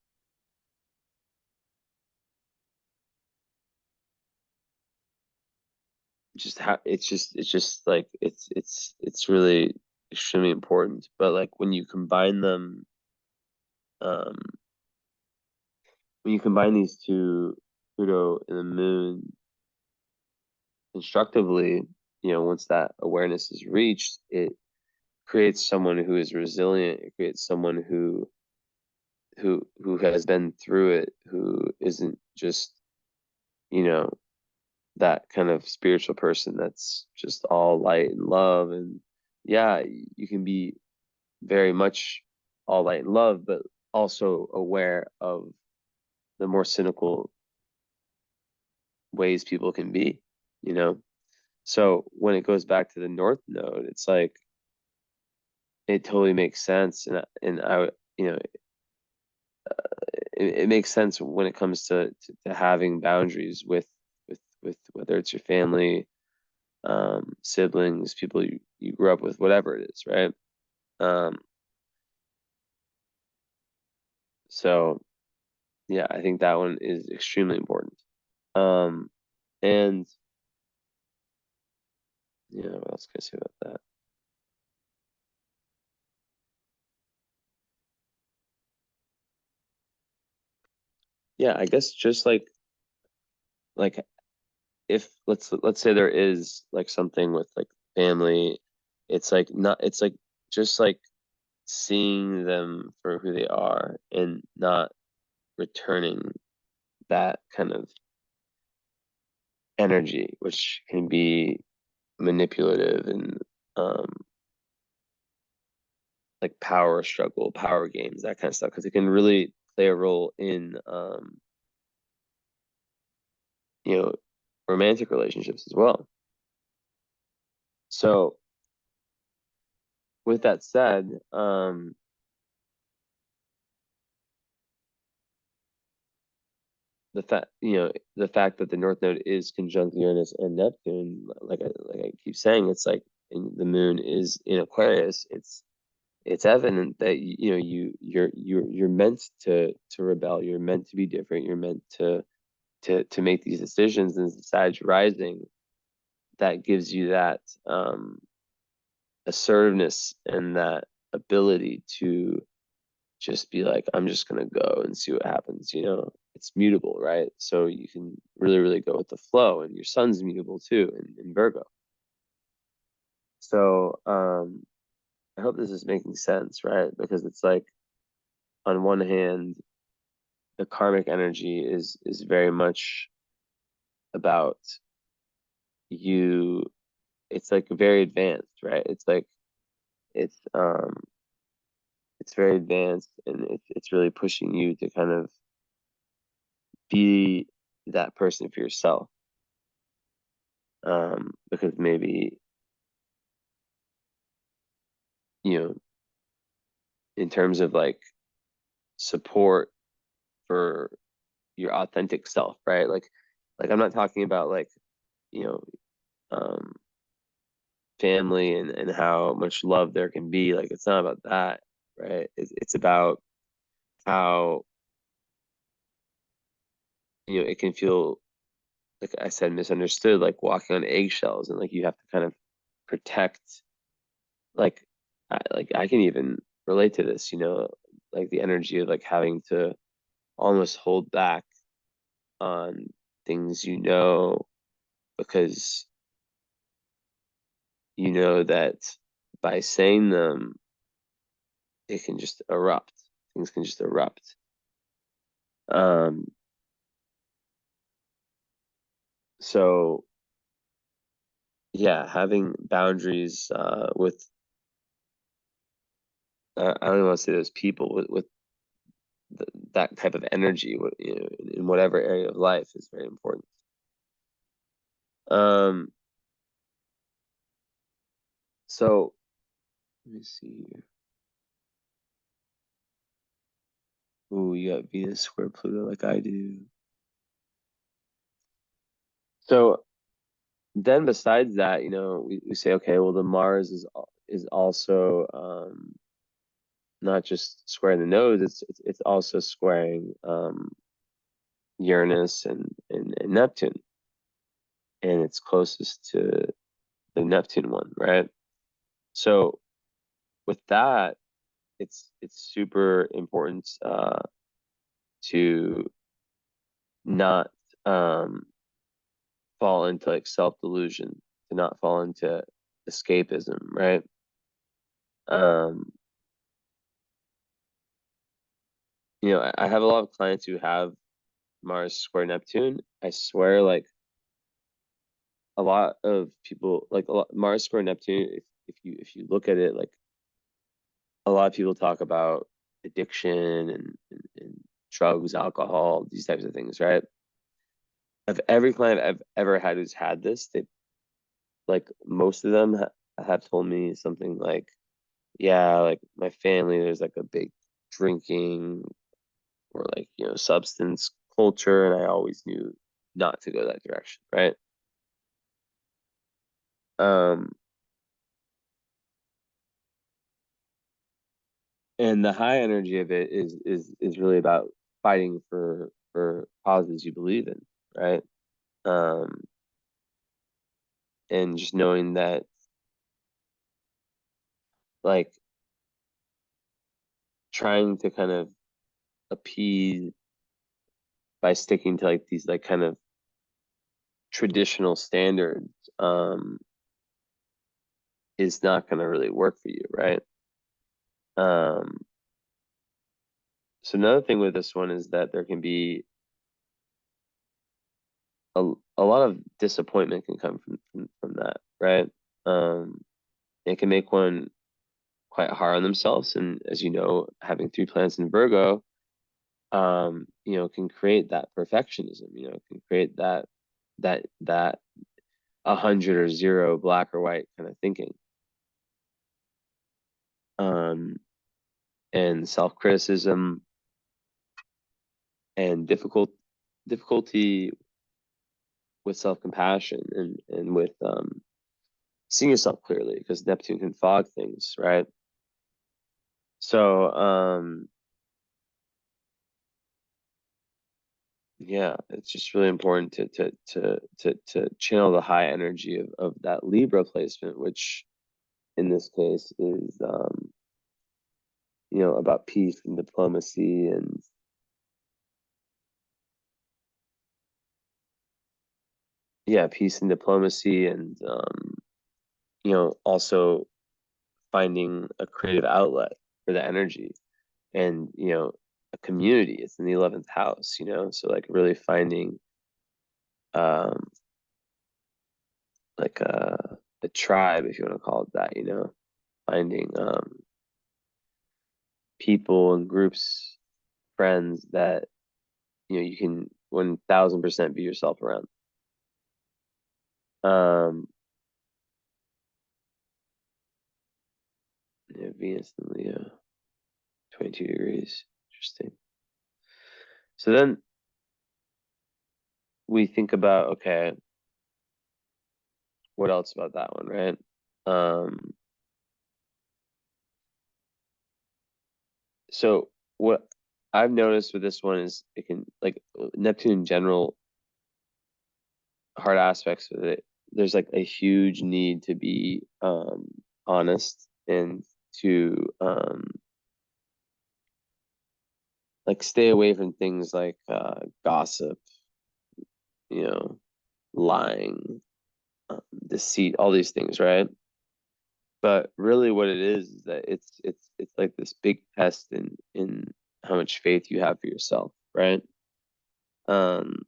just how it's just like it's really extremely important. But like um, when you combine these two, Pluto and the moon, constructively, once that awareness is reached, it creates someone who is resilient. It creates someone who has been through it, who isn't just, you know, that kind of spiritual person that's just all light and love. And yeah, you can be very much all light and love, but also aware of the more cynical ways people can be, you know? So when it goes back to the North Node, it's like it totally makes sense. And I, you know, it makes sense when it comes to having boundaries with whether it's your family, siblings, people you grew up with, whatever it is, right? Um, so yeah, I think that one is extremely important. Um, and what else can I say about that? Yeah, I guess just like if let's say there is like something with like family, it's like not it's like just like seeing them for who they are and not returning that kind of energy, which can be manipulative and um like power struggle, power games, that kind of stuff, because it can really play a role in you know, romantic relationships as well. So with that said, the fact that the North Node is conjunct Uranus and Neptune, like I keep saying, it's like and the moon is in Aquarius. It's evident that you're meant to rebel. You're meant to be different. You're meant to make these decisions. And Sag rising, that gives you that assertiveness and that ability to just be like, I'm just gonna go and see what happens. It's mutable, right? So you can really, really go with the flow, and your sun's mutable too in Virgo. So, I hope this is making sense, right? Because it's like on one hand, the karmic energy is very much about you. It's like very advanced, right? It's um it's very advanced, and it's really pushing you to kind of be that person for yourself. Because maybe, you know, in terms of like support for your authentic self, right? Like I'm not talking about like, you know, um family and how much love there can be. Like it's not about that, right? It's about how, it can feel, like I said, misunderstood, like walking on eggshells, and like you have to kind of protect, like I can even relate to this, like the energy of like having to almost hold back on things, because you know that by saying them, it can just erupt. Things can just erupt. Um, so yeah, having boundaries with, I don't want to say those people with that type of energy, in whatever area of life is very important. Um, so let me see here. Ooh, you got Venus square Pluto like I do. So then besides that, we say, okay, well, the Mars is also not just squaring the nose, it's also squaring Uranus and Neptune, and it's closest to the Neptune one, right? So with that, it's super important to not fall into like self-delusion, to not fall into escapism, right? Um, I have a lot of clients who have Mars square Neptune. I swear, like a lot of people, like Mars square Neptune, if you look at it, like a lot of people talk about addiction and drugs, alcohol, these types of things, right? Of every client I've ever had who's had this, they, like most of them have told me something like, yeah, like my family, there's like a big drinking or like, substance culture, and I always knew not to go that direction, right? Um, and the high energy of it is really about fighting for causes you believe in, right? Um, and just knowing that, like, trying to kind of appease by sticking to like these like kind of traditional standards, is not going to really work for you, right? Um, so another thing with this one is that there can be a lot of disappointment can come from that, right? Um, it can make one quite hard on themselves, and as you know, having three planets in Virgo, can create that perfectionism. Can create that 100 or zero, black or white kind of thinking, um, and self-criticism and difficulty with self-compassion and with seeing yourself clearly, because Neptune can fog things, right? So yeah, it's just really important to channel the high energy of that Libra placement, which in this case is about peace and diplomacy, and yeah, peace and diplomacy, and also finding a creative outlet for the energy and, a community. It's in the 11th house, so like really finding um like a tribe, if you want to call it that, finding people and groups, friends that you can 1000% be yourself around. Um, yeah, Venus and Leo, 22 degrees. Interesting. So then we think about, okay, what else about that one, right? Um, so what I've noticed with this one is it can, like, Neptune in general, hard aspects with it. There's like a huge need to be honest and to like stay away from things like gossip, you know, lying, deceit, all these things, right? But really, what it is that it's like this big test in how much faith you have for yourself, right? Um,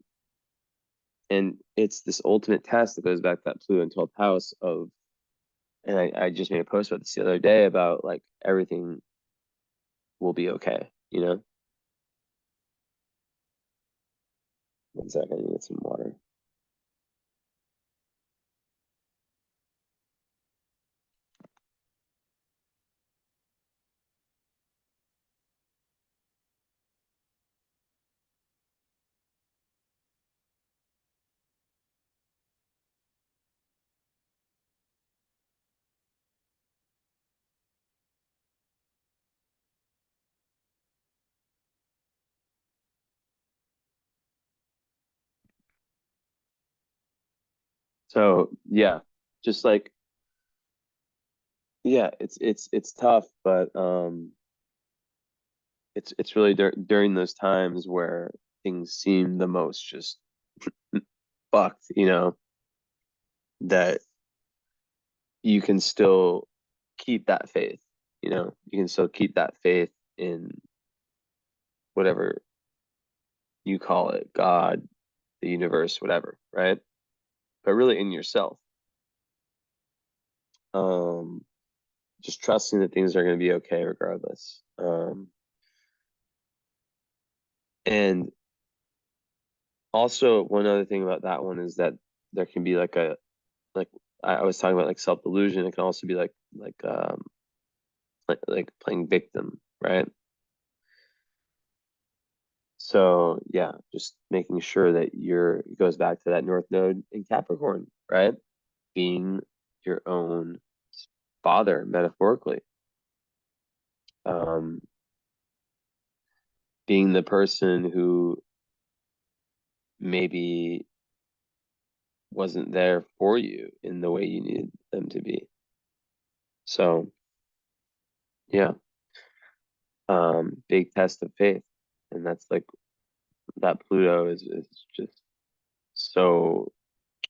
and it's this ultimate test that goes back to that Pluto and 12th house of, and I just made a post about this the other day about like everything will be okay, you know? One second, I need to get some water. So yeah, just like yeah, it's tough, but it's really during those times where things seem the most just fucked, that you can still keep that faith, you can still keep that faith in whatever you call it, God, the universe, whatever, right? But really in yourself. Um, just trusting that things are going to be okay regardless. And also one other thing about that one is that there can be like I was talking about like self-delusion. It can also be like playing victim, right? So yeah, just making sure that it goes back to that North Node in Capricorn, right? Being your own father, metaphorically. Um, being the person who maybe wasn't there for you in the way you needed them to be. So yeah, big test of faith. And that's like that Pluto is just so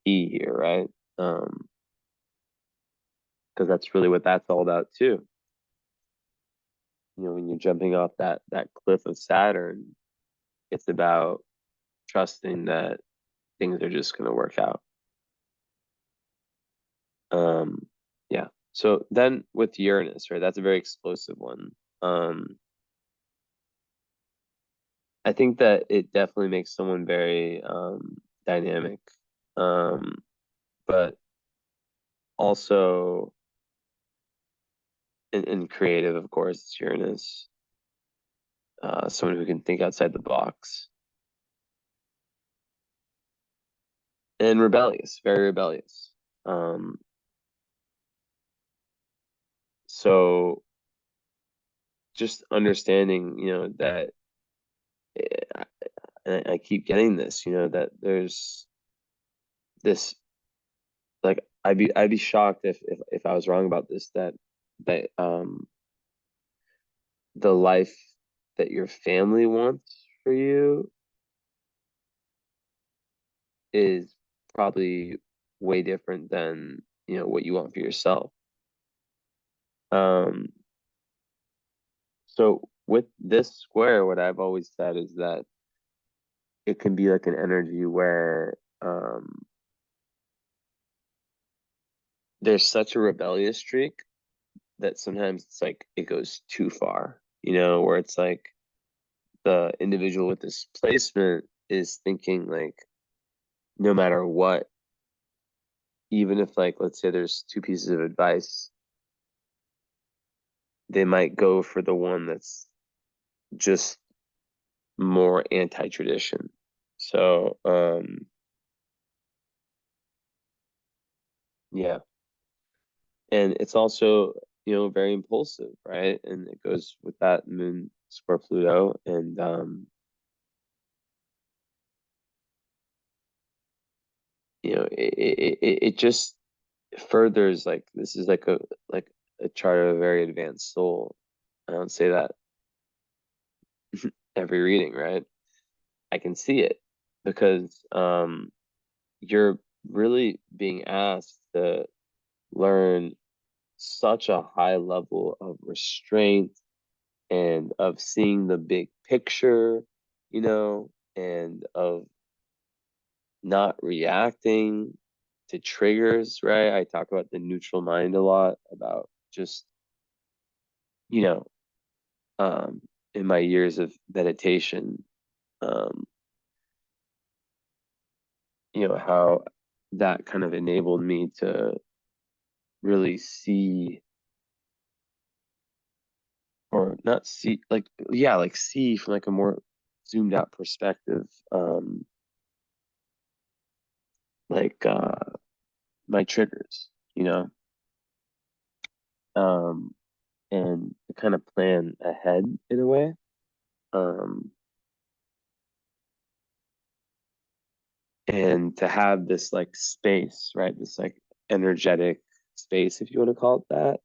key here, right? Um, because that's really what that's all about too. When you're jumping off that cliff of Saturn, it's about trusting that things are just going to work out. Um, yeah. So then with Uranus, right? That's a very explosive one. Um, I think that it definitely makes someone very dynamic, um, but also and creative, of course. It's Uranus, someone who can think outside the box, and rebellious, very rebellious. Um, so just understanding, that eh, and I keep getting this, that there's this, like I'd be shocked if I was wrong about this, that the life that your family wants for you is probably way different than what you want for yourself. Um, so with this square, what I've always said is that it can be like an energy where there's such a rebellious streak that sometimes it's like it goes too far, where it's like the individual with this placement is thinking like no matter what, even if like let's say there's two pieces of advice, they might go for the one that's just more anti-tradition. So yeah. And it's also, very impulsive, right? And it goes with that moon square Pluto. And it just furthers like this is like a chart of a very advanced soul. I don't say that every reading, right? I can see it because you're really being asked to learn such a high level of restraint and of seeing the big picture, and of not reacting to triggers, right? I talk about the neutral mind a lot, about just, you know, um, in my years of meditation, um, how that kind of enabled me to really see, or not see, like, yeah, like see from like a more zoomed out perspective, like my triggers, um, and to kind of plan ahead in a way. Um, and to have this like space, right? This like energetic space, if you want to call it that.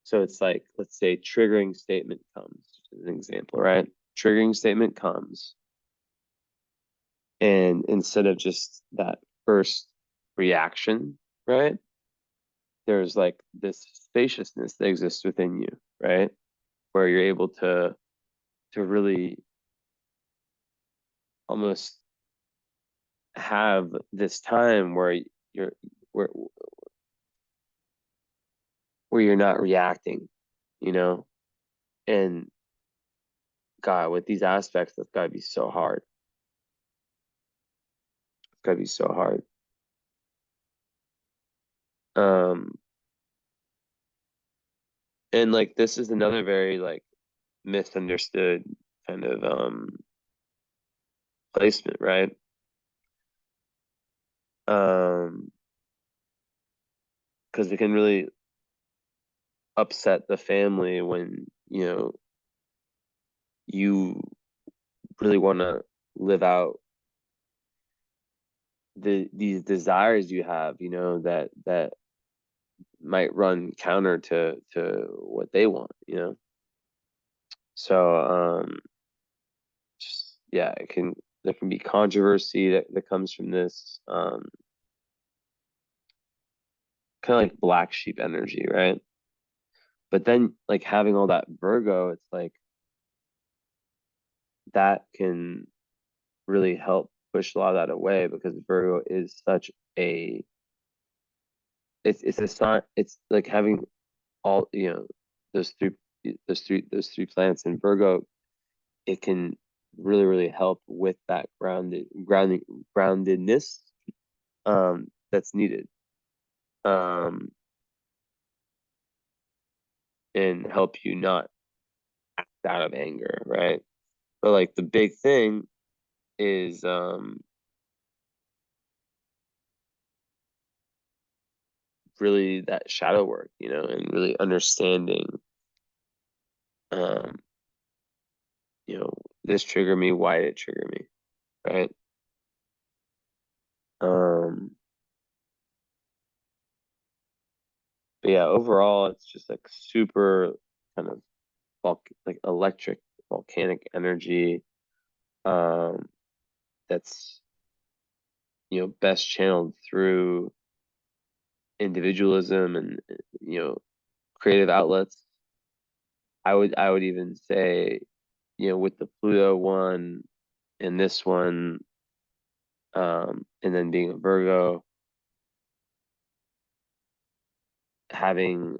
So it's like, let's say triggering statement comes, as an example, right? Triggering statement comes, and instead of just that first reaction, right? There's like this spaciousness that exists within you, right? Where you're able to really almost have this time where you're where where you're not reacting, you know? And God, with these aspects, that's gotta be so hard. It's gotta be so hard. Um, and like this is another very like misunderstood kind of placement, right? Um, because it can really upset the family when, you really want to live out these desires you have, that might run counter to what they want, So just yeah, there can be controversy that comes from this kind of like black sheep energy, right? But then like having all that Virgo, it's like that can really help push a lot of that away, because Virgo is such a it's a sign. It's like having all, those three those three planets in Virgo. It can really help with that groundedness that's needed, um and help you not act out of anger, right? But like the big thing is really that shadow work, and really understanding, um this triggered me, why did it trigger me, right? um but yeah, overall it's just like super kind of like electric volcanic energy, um that's best channeled through individualism and creative outlets. I would even say, with the Pluto one and this one, and then being a Virgo, having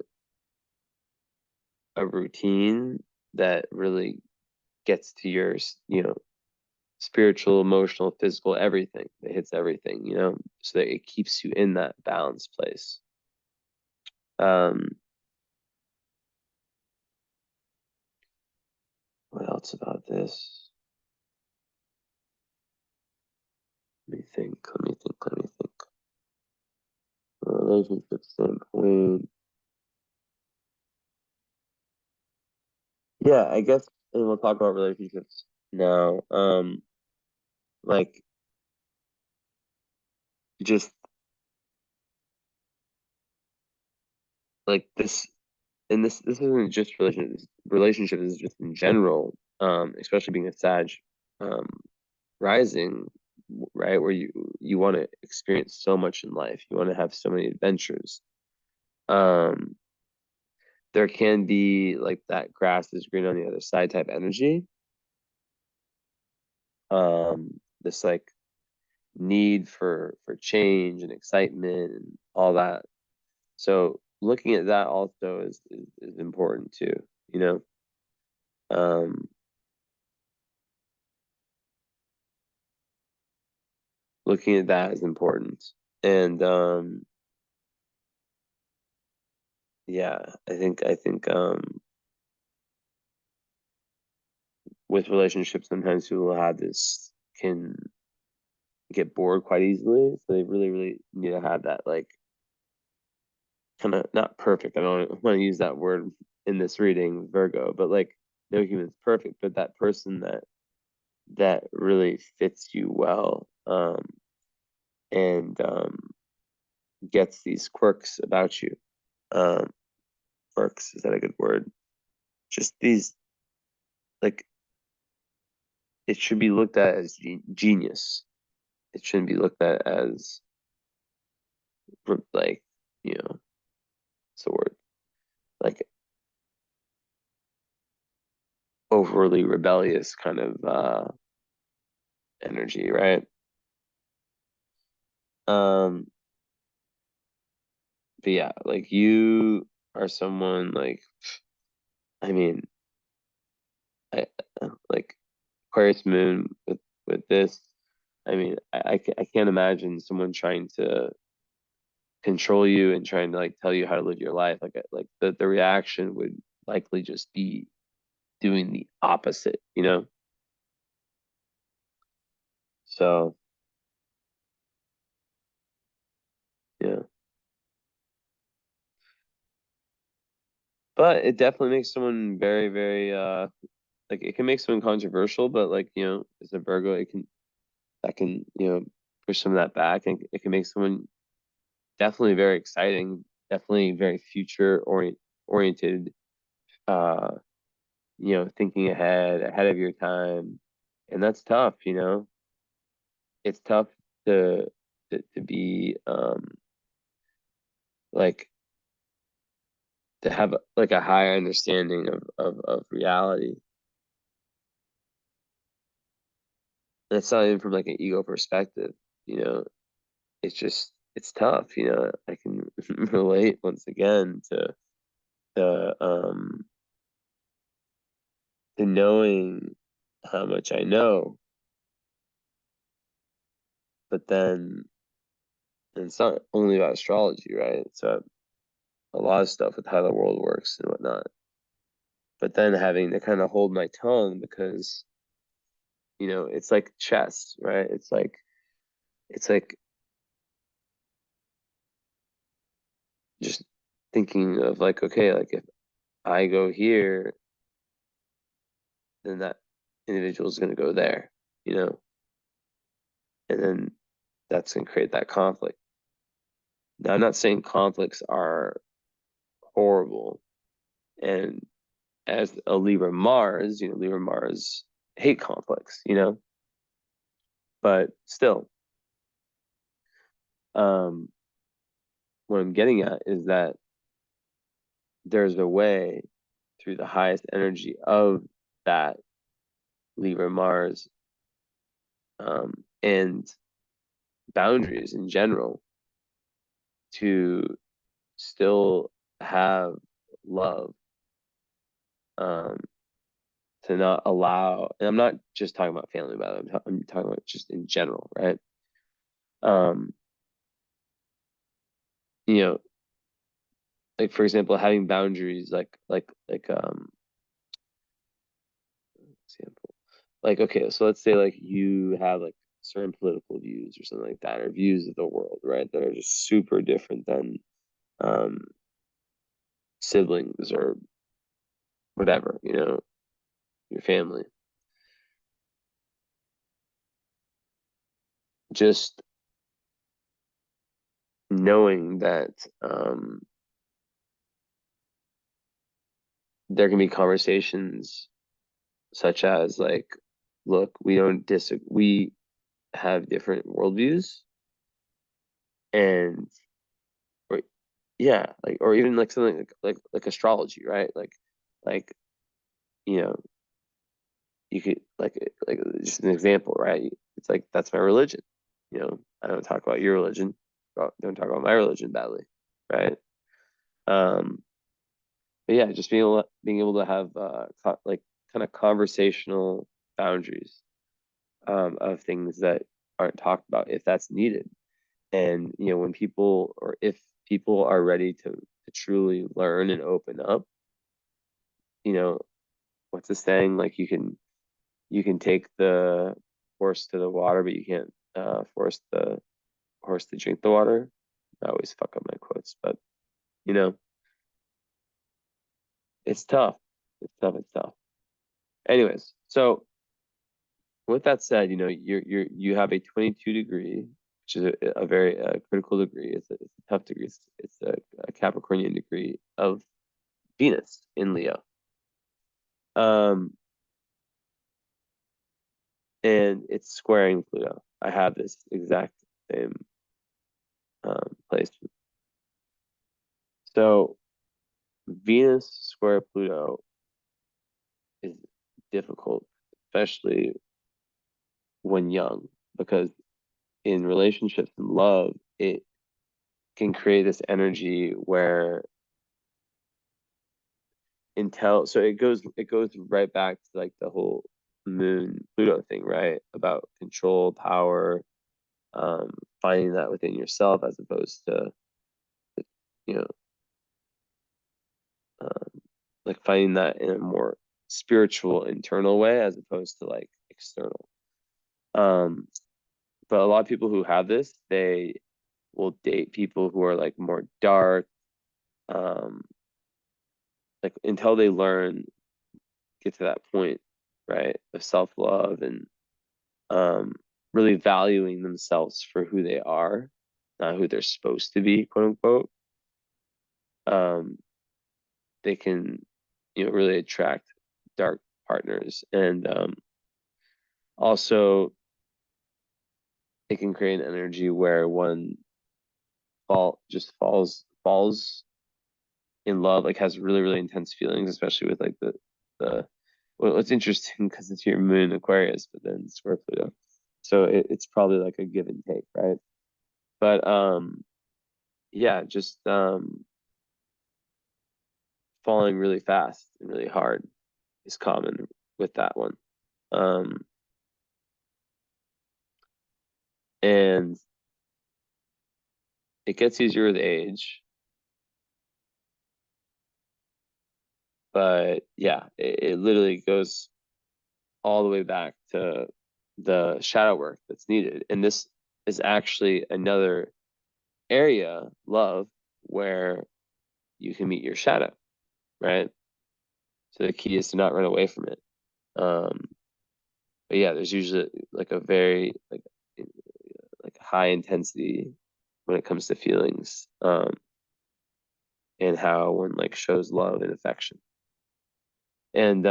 a routine that really gets to your, spiritual, emotional, physical, everything. It hits everything, so that it keeps you in that balanced place. Um, what else about this? Let me think, let me think, let me think. From a relationship standpoint, yeah, I guess, and we'll talk about relationships now. Like just like this, and this isn't just relationships is just in general, especially being a Sag, um, rising, right, where you want to experience so much in life, you want to have so many adventures. Um, there can be like that grass is green on the other side type energy. This like need for change and excitement and all that. So looking at that also is important too, you know. Um, looking at that is important. And yeah, I think with relationships sometimes people have this can get bored quite easily. So they really, really need to have that like kind of not perfect. I don't want to use that word in this reading, Virgo, but like no human's perfect, but that person that really fits you well, and gets these quirks about you. Um, quirks, is that a good word? Just these like it should be looked at as genius. It shouldn't be looked at as like what's the word? Like overly rebellious kind of energy, right? Um, but yeah, like you are someone like I mean, I like Aquarius moon with this. I mean, I can't imagine someone trying to control you and trying to like tell you how to live your life. Like the reaction would likely just be doing the opposite, you know? So yeah. But it definitely makes someone very, very like it can make someone controversial, but like, as a Virgo, that can, push some of that back and it can make someone definitely very exciting, definitely very oriented, uh, thinking ahead of your time. And that's tough, It's tough to be like to have like a higher understanding of reality. And it's not even from like an ego perspective, you know. It's tough, I can relate once again to to knowing how much I know, but then and it's not only about astrology, right? It's a lot of stuff with how the world works and whatnot. But then having to kind of hold my tongue because, it's like chess, right? It's like just thinking of like, okay, like if I go here, then that individual is going to go there, you know, and then that's going to create that conflict. Now, I'm not saying conflicts are horrible. And as a Libra Mars, Libra Mars hate conflicts, but still, um, what I'm getting at is that there's a way through the highest energy of that Libra Mars, and boundaries in general to still have love, um, to not allow, and I'm not just talking about family, but I'm talking about just in general, right? Um, you know, like for example, having boundaries, example, like okay, so let's say like you have like certain political views or something like that, or views of the world, right, that are just super different than um siblings or whatever, your family. Just knowing that there can be conversations such as like, look, we don't disagree, we have different worldviews, and or yeah, like, or even like something like astrology, right? Like you know, you could like just an example, right? It's like that's my religion. I don't talk about your religion, don't talk about my religion badly, right? Um, but yeah, just being able to have like kind of conversational boundaries, of things that aren't talked about if that's needed. And when people, or if people are ready to truly learn and open up, you know, what's the saying? Like you can take the horse to the water, but you can't force the horse to drink the water. I always fuck up my quotes, but you know, it's tough. It's tough. It's tough. Anyways, so with that said, you have a 22 degree, which is a very critical degree. It's a tough degree. It's a Capricornian degree of Venus in Leo. Um, and it's squaring Pluto. I have this exact same placement. So Venus square Pluto is difficult, especially when young, because in relationships and love, it can create this energy where so it goes right back to like the whole moon Pluto thing, right? About control, power, um, finding that within yourself as opposed to, you know, like finding that in a more spiritual, internal way as opposed to like external. Um, but a lot of people who have this, they will date people who are like more dark, um, like until they get to that point, right, of self-love and um, really valuing themselves for who they are, not who they're supposed to be, quote unquote. Um, they can, really attract dark partners, and also it can create an energy where one falls in love, like has really really intense feelings, especially with like the well, it's interesting because it's your moon Aquarius, but then square Pluto, so it's probably like a give and take, right? But yeah, just falling really fast and really hard is common with that one. Um, and it gets easier with age, but yeah, it literally goes all the way back to the shadow work that's needed. And this is actually another area, love, where you can meet your shadow, right? So the key is to not run away from it. Um, but yeah, there's usually like a very like high intensity when it comes to feelings, and how one like shows love and affection. And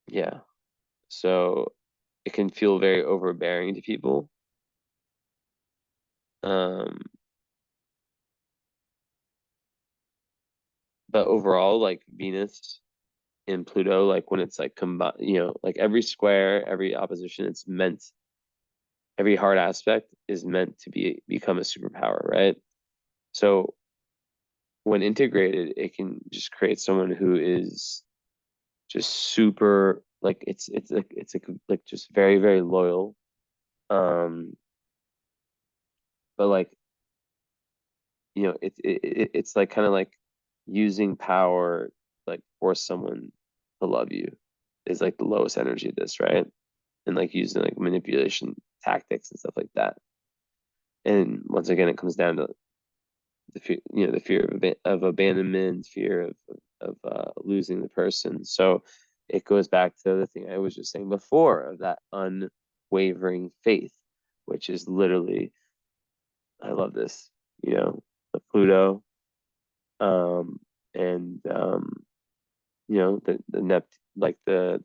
yeah, so it can feel very overbearing to people. Um, but overall, like Venus and Pluto, like when it's like combined, like every square, every opposition, every hard aspect is meant to become a superpower, right? So when integrated, it can just create someone who is just super like it's like just very, very loyal. Um, but like it's like kind of like using power like force someone to love you is like the lowest energy of this, right? And like using like manipulation tactics and stuff like that. And once again, it comes down to the fear, the fear of abandonment, fear of losing the person. So it goes back to the thing I was just saying before of that unwavering faith, which is literally, I love this, the Pluto, um, and the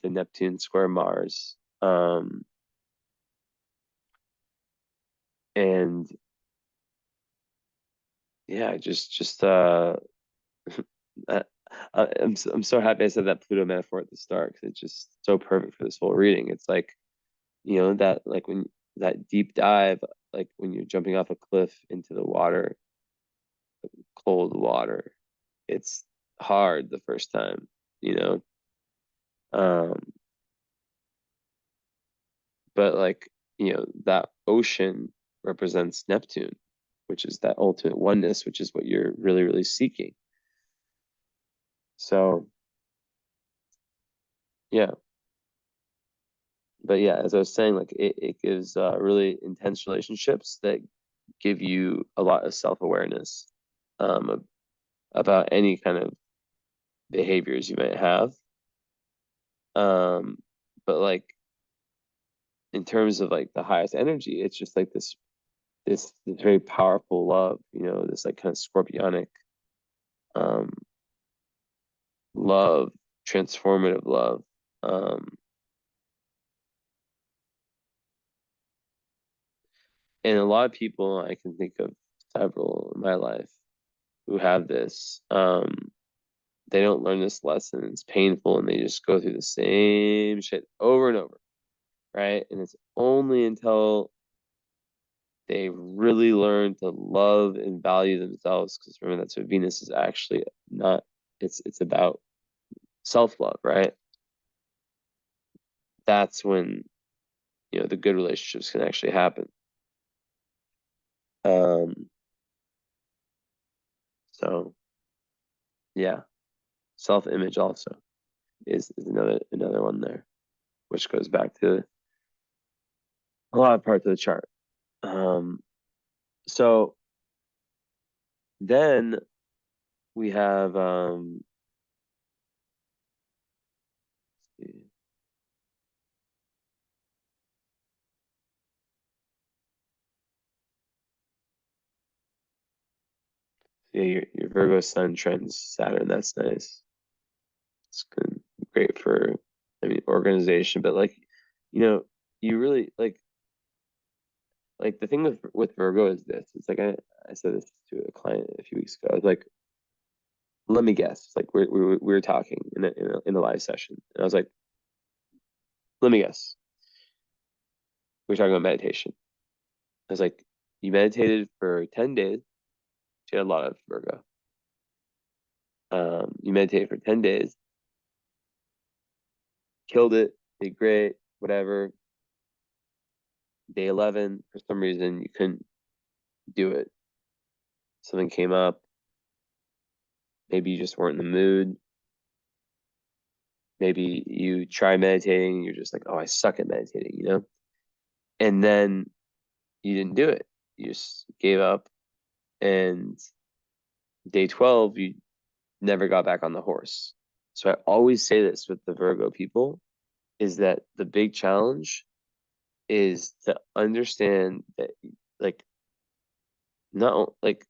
Neptune square Mars, and yeah, just uh, I'm so happy I said that Pluto metaphor at the start because it's just so perfect for this whole reading. It's like, that like when that deep dive, like when you're jumping off a cliff into the water, cold water, it's hard the first time, you know. Um, but like, that ocean represents Neptune, which is that ultimate oneness, which is what you're really, really seeking. So yeah, but yeah, as I was saying, like it gives really intense relationships that give you a lot of self-awareness about any kind of behaviors you might have. Um, but like in terms of like the highest energy, it's just like this very powerful love, this like kind of scorpionic um love, transformative love. Um, and a lot of people I can think of several in my life who have this. They don't learn this lesson. It's painful, and they just go through the same shit over and over, right? And it's only until they really learn to love and value themselves, because remember that's what Venus is actually not. It's about self-love, right? That's when the good relationships can actually happen. Um, so yeah, self-image also is another one there, which goes back to a lot of parts of the chart. Um, so then we have yeah, your Virgo Sun trends Saturn. That's nice. It's good, great for, I mean, organization, but like, you really like the thing with Virgo is this. It's like I said this to a client a few weeks ago. I was like, let me guess. Like we were talking in a live session, and I was like, let me guess. We were talking about meditation. I was like, you meditated for 10 days. She had a lot of Virgo. You meditated for 10 days, killed it, did great, whatever. Day 11, for some reason, you couldn't do it. Something came up. Maybe you just weren't in the mood. Maybe you try meditating and you're just like, oh, I suck at meditating. And then you didn't do it. You just gave up. And day 12, you never got back on the horse. So I always say this with the Virgo people is that the big challenge is to understand that like like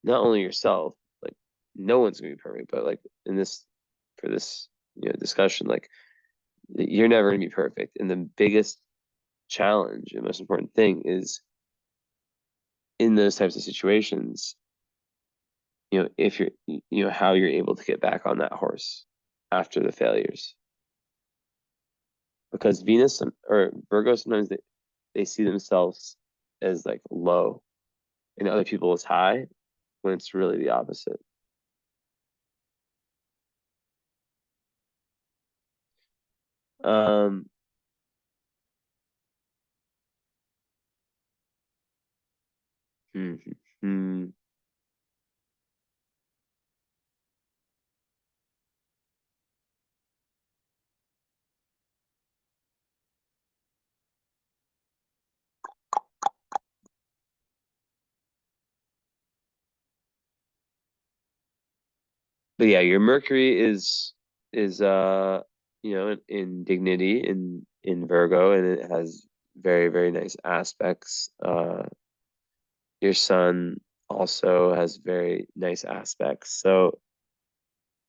not only yourself, like no one's gonna be perfect, but like in this for this discussion, like you're never gonna be perfect. And the biggest challenge and most important thing is in those types of situations, if how you're able to get back on that horse after the failures. Because Venus or Virgo, sometimes they see themselves as like low and other people as high when it's really the opposite. Um, hmm, hmm. But yeah, your Mercury is in dignity in Virgo, and it has very, very nice aspects. Your Sun also has very nice aspects. So,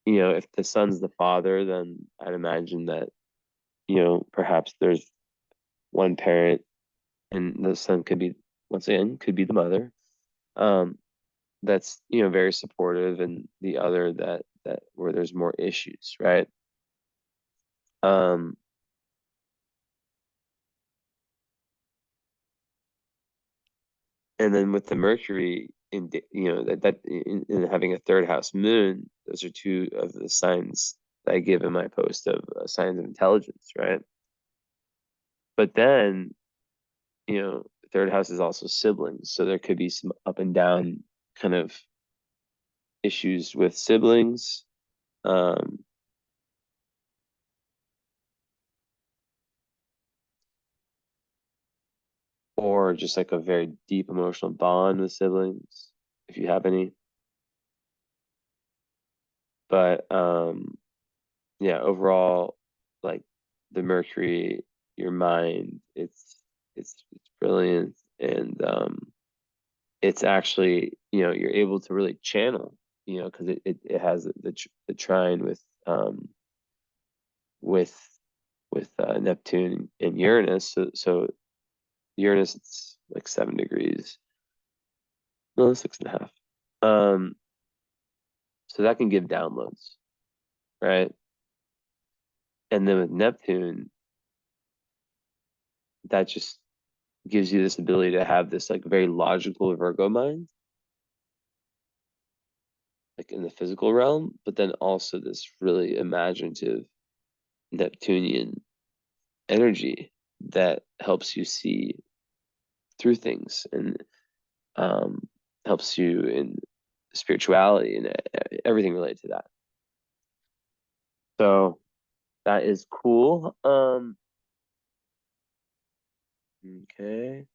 if the Sun's the father, then I'd imagine that, perhaps there's one parent and the Sun could be, once again, could be the mother. Um, that's, very supportive, and the other that where there's more issues, right? Um, and then with the Mercury in having a third house moon, those are two of the signs that I give in my post of signs of intelligence, right? But then, third house is also siblings, so there could be some up and down kind of issues with siblings. Um, or just like a very deep emotional bond with siblings, if you have any. But yeah, overall, like the Mercury, your mind, it's brilliant, and it's actually, you're able to really channel, because it has the trine with Neptune and Uranus. So Uranus, it's like 7 degrees, no, 6.5. Um, so that can give downloads, right? And then with Neptune, that just gives you this ability to have this like very logical Virgo mind, like in the physical realm, but then also this really imaginative Neptunian energy that helps you see through things, and um, helps you in spirituality and everything related to that. So that is cool. Okay.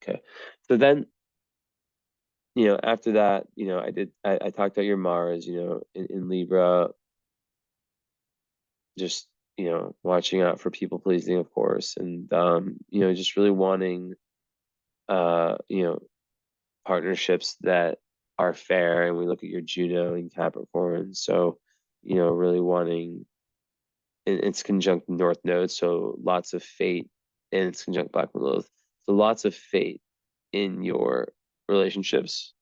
Okay. So then, after that, I talked about your Mars, in Libra, just, watching out for people pleasing, of course, and just really wanting uh, you know, partnerships that are fair. And we look at your Juno and Capricorn. So, really wanting, and it's conjunct North Node, so lots of fate, and it's conjunct Black Lilith. So lots of fate in your relationships.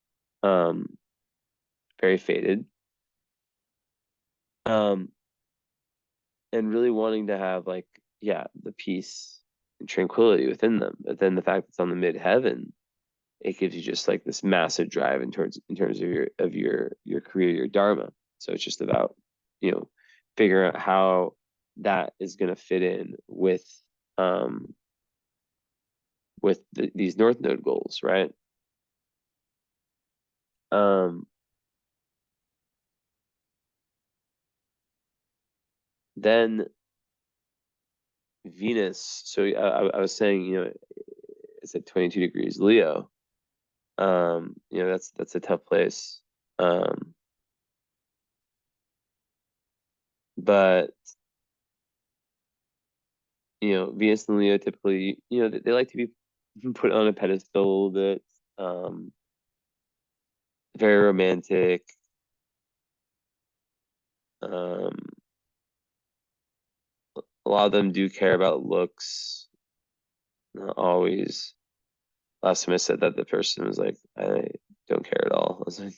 Um, very fated. Um, and really wanting to have like, yeah, the peace and tranquility within them. But then the fact it's on the midheaven, it gives you just like this massive drive in terms of your career, your dharma. So it's just about, you know, figuring out how that is going to fit in um with these North Node goals, right? Um, then Venus. So I was saying, it's at 22 degrees Leo. That's a tough place. Um, but Venus and Leo typically, they like to be put on a pedestal a little bit. Um, very romantic. Um, a lot of them do care about looks, not always. Last time I said that, the person was like, I don't care at all. I was like,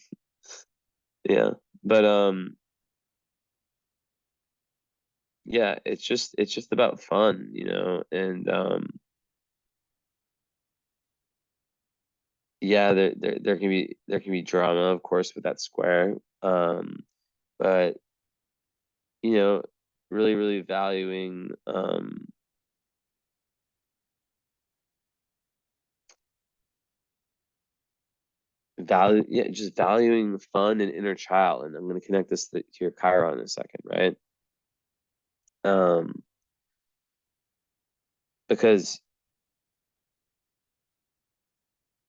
yeah. But yeah, it's just about fun, and yeah, there can be drama, of course, with that square. But you know, really, really valuing just valuing fun and inner child. And I'm gonna connect this to your Chiron in a second, right? Um, because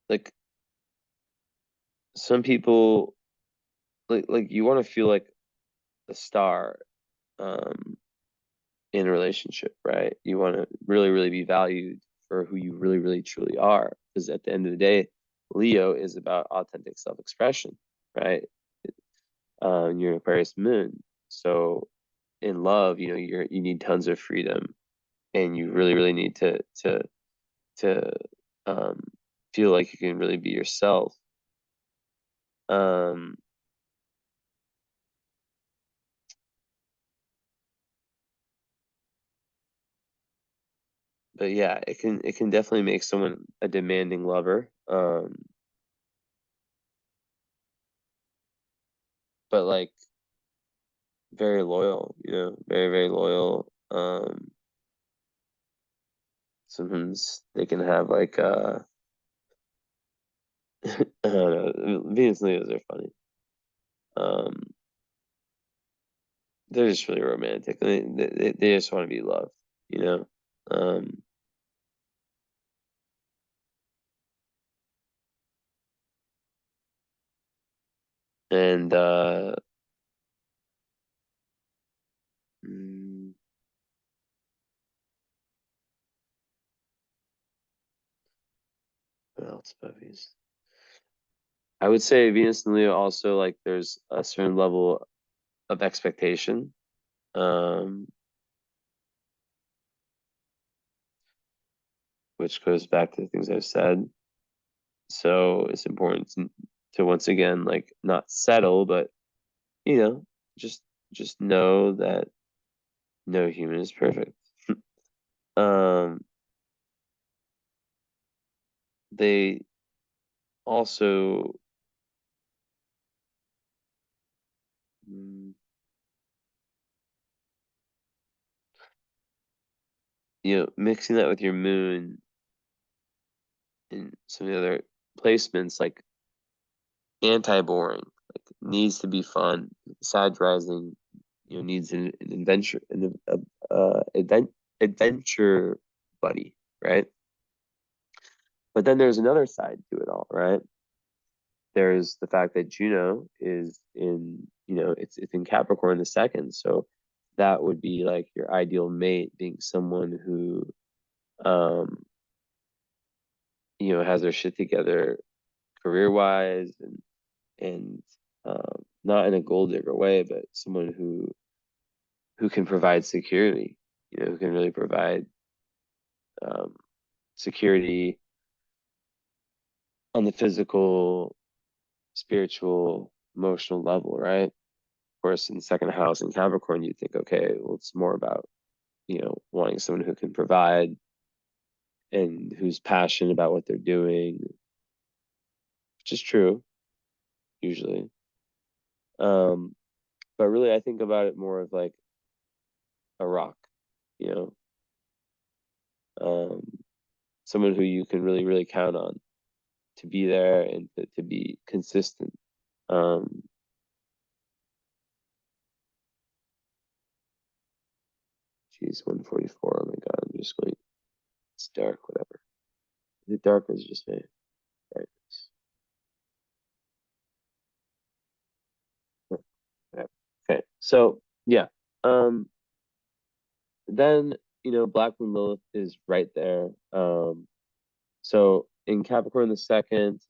like some people like you want to feel like a star um in a relationship, right? You want to really, really be valued for who you really, really truly are. Because at the end of the day, Leo is about authentic self-expression, right? You're an Aquarius moon. So in love, you need tons of freedom, and you really, really need to um feel like you can really be yourself. Um, but yeah, it can definitely make someone a demanding lover. But like very loyal, very, very loyal. Sometimes they can have like I don't know, Venus and Leos are funny. Um, they're just really romantic. They just want to be loved, you know. Um, and mm, what else about Venus? I would say Venus and Leo also like there's a certain level of expectation, um, which goes back to the things I've said. So it's important to once again like not settle, but you know, just just know that no human is perfect. Um, they also, mm, mixing that with your moon and some of the other placements, like anti-boring, like needs to be fun. Side rising, needs an adventure, adventure buddy, right? But then there's another side to it all, right? There's the fact that Juno is it's in Capricorn the second, so that would be like your ideal mate, being someone who um has their shit together career wise, and not in a gold digger way, but someone who can provide security, who can really provide um, security on the physical, spiritual, emotional level, right? Of course, in second house in Capricorn, you think, okay, well, it's more about wanting someone who can provide and who's passionate about what they're doing, which is true usually. Um, but really, I think about it more of like a rock, you know, um, someone who you can really, really count on to be there and to be consistent. Um, Geez, 144. Oh my God, I'm just going, it's dark, whatever. Is it dark or is it just me? Brightness. Whatever. Okay, so yeah. Um, then, Black Moon Lilith is right there. So in Capricorn the second,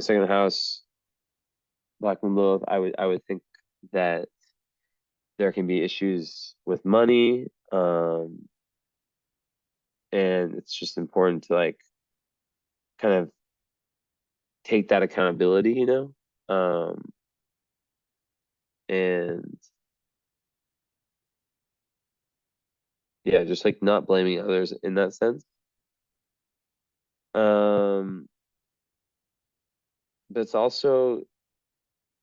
second house, Black Moon Lilith, I would think that there can be issues with money, and it's just important to like kind of take that accountability, and yeah, just like not blaming others in that sense. Um, but it's also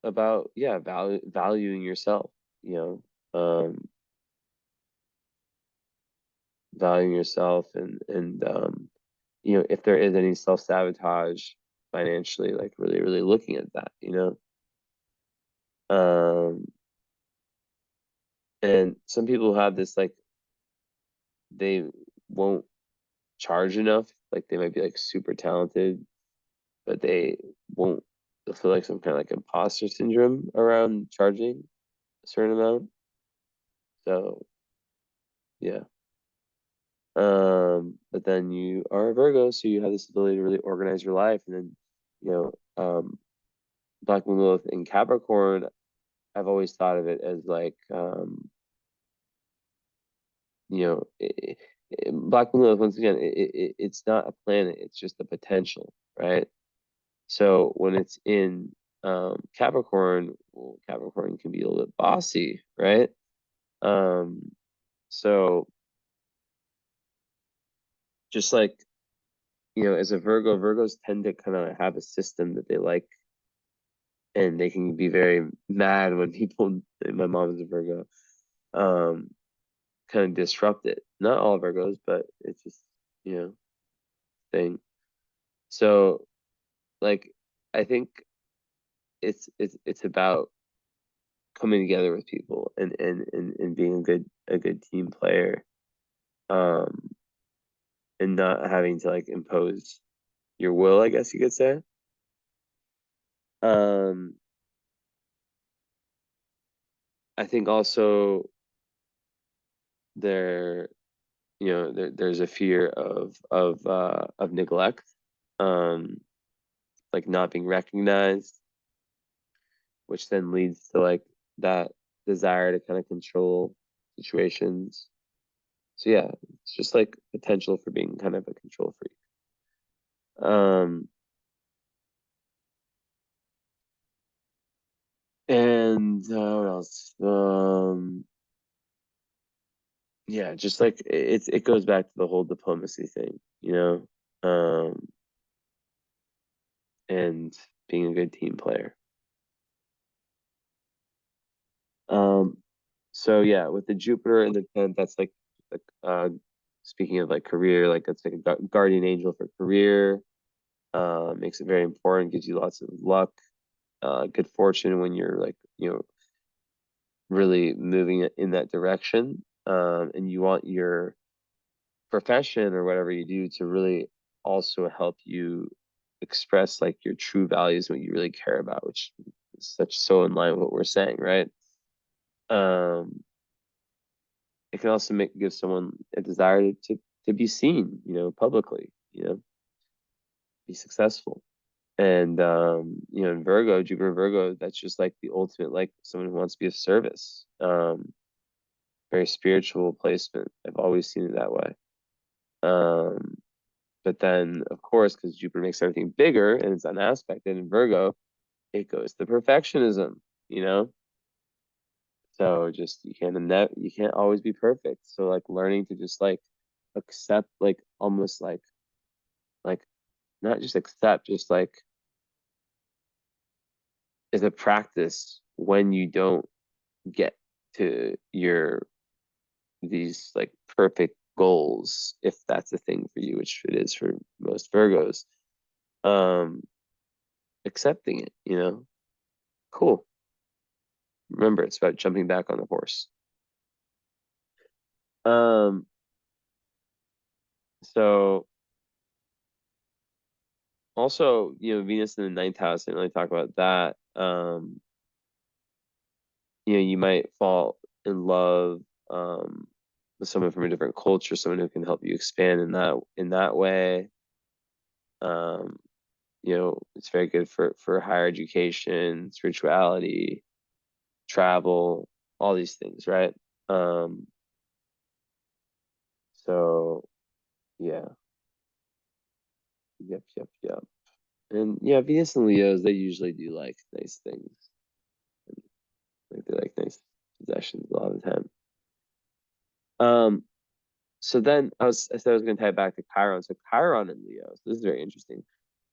about, yeah, valuing yourself, you valuing yourself, and if there is any self-sabotage financially, like really, really looking at that. Um, and some people have this like they won't charge enough, like they might be like super talented, but they won't they'll feel like some kind of like imposter syndrome around charging a certain amount. So yeah. But then you are a Virgo, so you have this ability to really organize your life. And then, you know, Black Moon Lilith in Capricorn, I've always thought of it as like, you know, Black Moon Lilith, once again, it's not a planet, it's just a potential, right? So when it's in Capricorn, well, Capricorn can be a little bit bossy, right? Um, so just like, as a Virgo, Virgos tend to kind of have a system that they like, and they can be very mad when people, my mom is a Virgo, um, kind of disrupt it. Not all Virgos, but it's just, you know, thing. So like, I think it's about coming together with people and being a good team player, um, and not having to like impose your will, I guess you could say. Um, I think also there, there's a fear of neglect, um, like not being recognized, which then leads to like that desire to kind of control situations. So yeah, it's just like potential for being kind of a control freak. And what else? Yeah, just like it goes back to the whole diplomacy thing, and being a good team player. Um, so yeah, with the Jupiter in the 10th, that's like speaking of like career, like that's like a guardian angel for career. Makes it very important, gives you lots of luck, good fortune when you're like, really moving it in that direction. And you want your profession or whatever you do to really also help you express like your true values, what you really care about, which is such so in line with what we're saying, right? Um, it can also give someone a desire to be seen, publicly, be successful. And in Virgo, Jupiter Virgo, that's just like the ultimate, like someone who wants to be of service. Very spiritual placement. I've always seen it that way. Um, but then, of course, because Jupiter makes everything bigger and it's unaspected in Virgo, it goes to perfectionism, you know? So just you can't always be perfect. So like learning to just like accept, like almost like not just accept, just like is a practice when you don't get to these like perfect goals, if that's a thing for you, which it is for most Virgos. Um, Accepting it, cool. Remember, it's about jumping back on the horse. Um, so also, Venus in the ninth house, I didn't really talk about that. You might fall in love, with someone from a different culture, someone who can help you expand in that way. Um, it's very good for higher education, spirituality, travel. all these things, right? Um, so yeah, yep. And yeah, Venus and Leos, they usually do like nice things. Like they like nice possessions a lot of the time. Um, so then I said I was gonna tie it back to Chiron. So Chiron and Leo, so this is very interesting.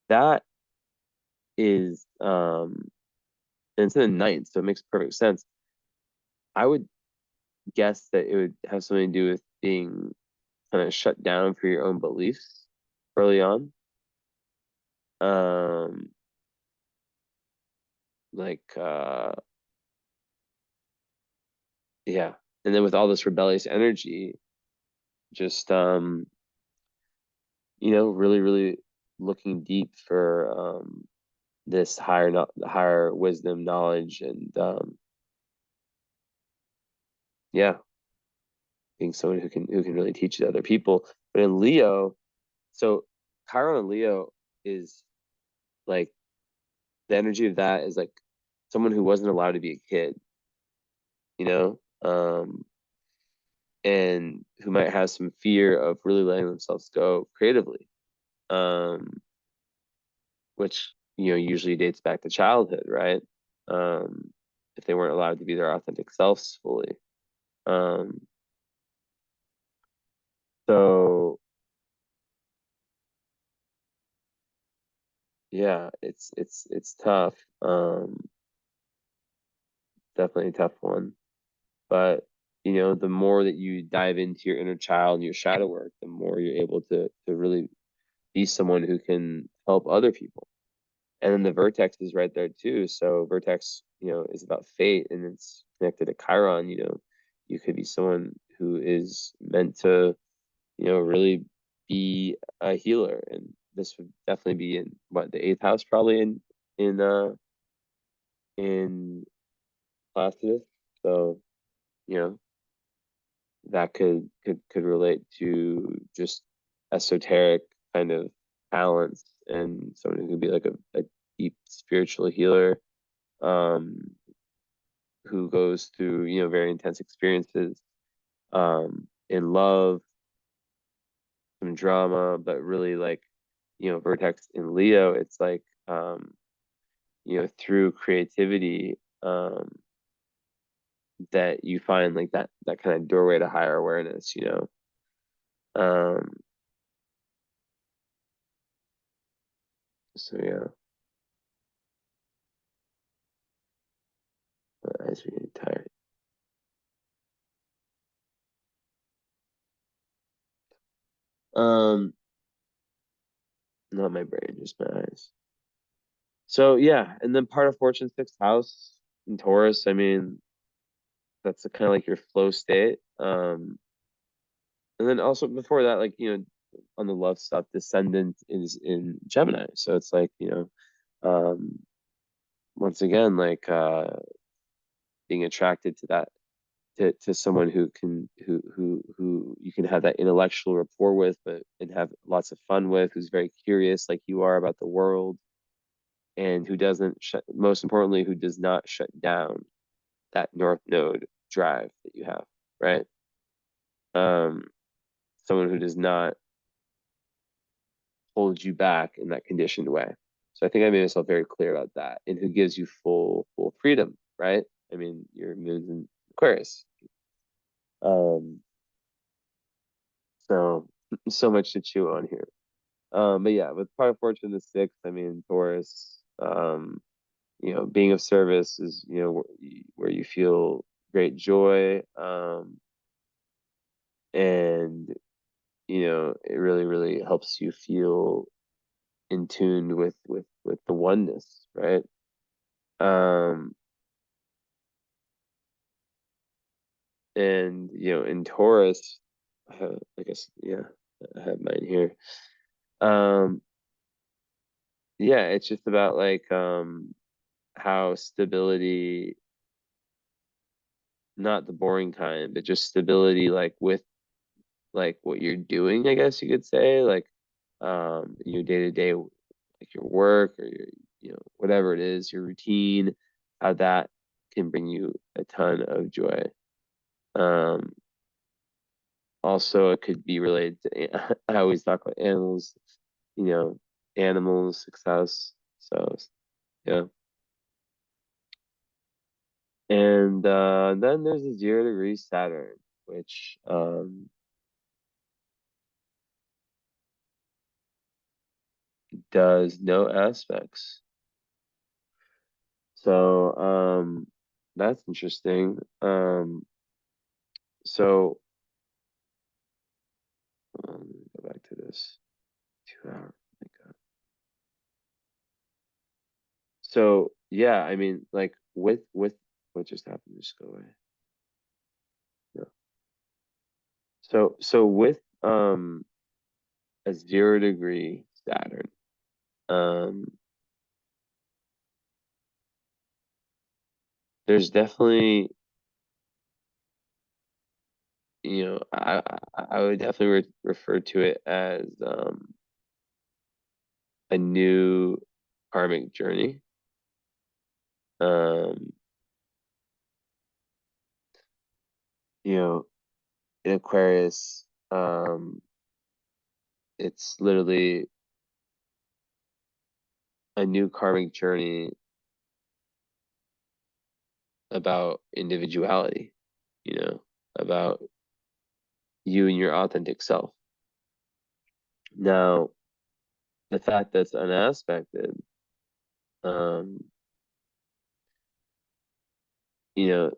That is and it's in the ninth, so it makes perfect sense. I would guess that it would have something to do with being kind of shut down for your own beliefs early on. Um, like yeah. And then with all this rebellious energy, just really looking deep for this higher wisdom, knowledge, and yeah, being someone who can really teach to other people. But in Leo, so Chiron and Leo is like the energy of that is like someone who wasn't allowed to be a kid, you know, and who might have some fear of really letting themselves go creatively, which usually dates back to childhood, right? Um, if they weren't allowed to be their authentic selves fully. Um, so yeah, it's tough. Definitely a tough one. But the more that you dive into your inner child and your shadow work, the more you're able to really be someone who can help other people. And then the vertex is right there too. So vertex, is about fate and it's connected to Chiron. You could be someone who is meant to, really be a healer. And this would definitely be in what, the eighth house, probably in Placidus. So, you know, that could relate to just esoteric kind of talents and someone who could be like a deep spiritual healer, um, who goes through, very intense experiences, in love, some drama, but really like, Vertex in Leo, it's like, through creativity, that you find like that kind of doorway to higher awareness. Um, so yeah, my eyes are getting tired. Um, Not my brain, just my eyes. So yeah, and then part of Fortune sixth house in Taurus, I mean, that's kind of like your flow state. And then also before that, like, on the love stuff, Descendant is in Gemini. So it's like, once again, like being attracted to that to someone who you can have that intellectual rapport with, but and have lots of fun with, who's very curious like you are about the world, and who doesn't most importantly, who does not shut down that North Node drive that you have, right? Um, Someone who does not hold you back in that conditioned way. So I think I made myself very clear about that, and who gives you full freedom, right? I mean, your moon's in Aquarius. Um, so so much to chew on here. But yeah, with part of Fortune the sixth, I mean, Taurus, being of service is, where you feel great joy. And, it really helps you feel in tune with the oneness, right? Um, and, in Taurus, I guess, yeah, I have mine here. Um, yeah, it's just about like, how stability, not the boring kind, but just stability, like with like what you're doing, I guess you could say, like your day to day, like your work or your, whatever it is, your routine, how that can bring you a ton of joy. Um, Also, it could be related to, I always talk about animals, you know, animals, success. So, yeah. And then there's the 0 degree Saturn, which does no aspects. So that's interesting. So go back to this 2 hours. Oh my God. So yeah, I mean, like with what just happened, just go away. No. So with a 0 degree Saturn, um, there's definitely, I would definitely refer to it as a new karmic journey. Um, you know, in Aquarius, it's literally a new karmic journey about individuality, about you and your authentic self. Now, the fact that's unaspected, um, you know,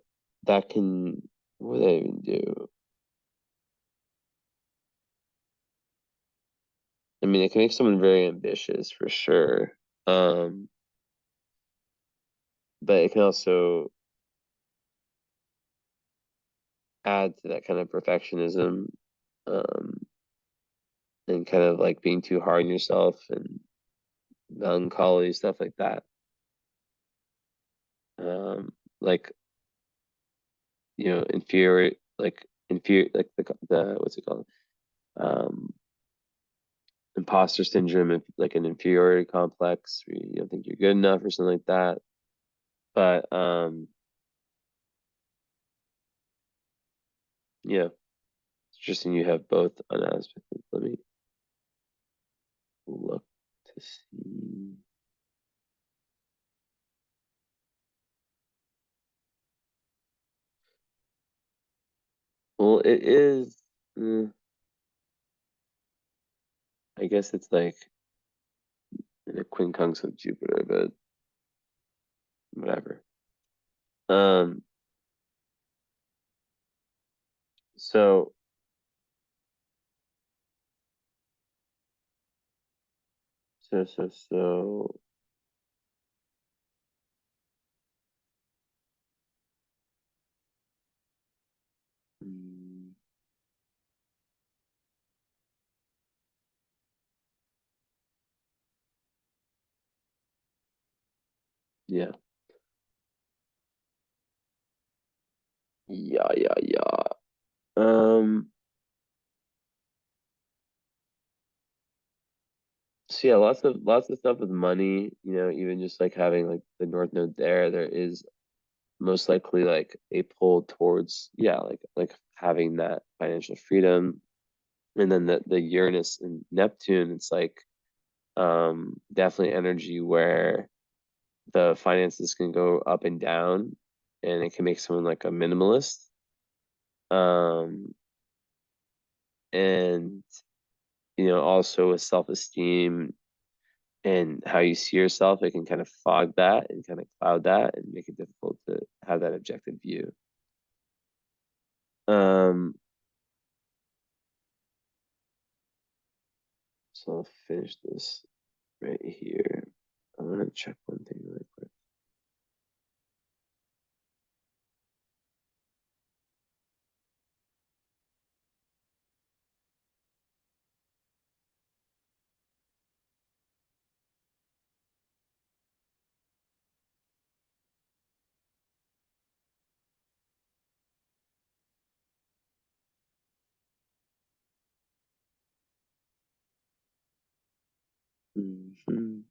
that can, what would that even do? I mean, it can make someone very ambitious for sure. Um, but it can also add to that kind of perfectionism, um, and kind of like being too hard on yourself and melancholy, stuff like that. Like, inferior, like the what's it called? Um, Imposter syndrome, like an inferiority complex, where you don't think you're good enough or something like that. But yeah, it's interesting you have both unaspected. Let me look to see. Well, it is. I guess it's like in a quincunx of Jupiter, but whatever. Um. So so. mm, yeah. Yeah. Yeah. Yeah. Um. So yeah, lots of stuff with money. Even just like having like the North Node there, there is most likely like a pull towards, yeah, like having that financial freedom. And then the Uranus and Neptune, it's like definitely energy where the finances can go up and down, and it can make someone like a minimalist. Um and also with self-esteem and how you see yourself, it can kind of fog that and kind of cloud that and make it difficult to have that objective view. Um, so I'll finish this right here. I want to check one thing really quick. Mhm.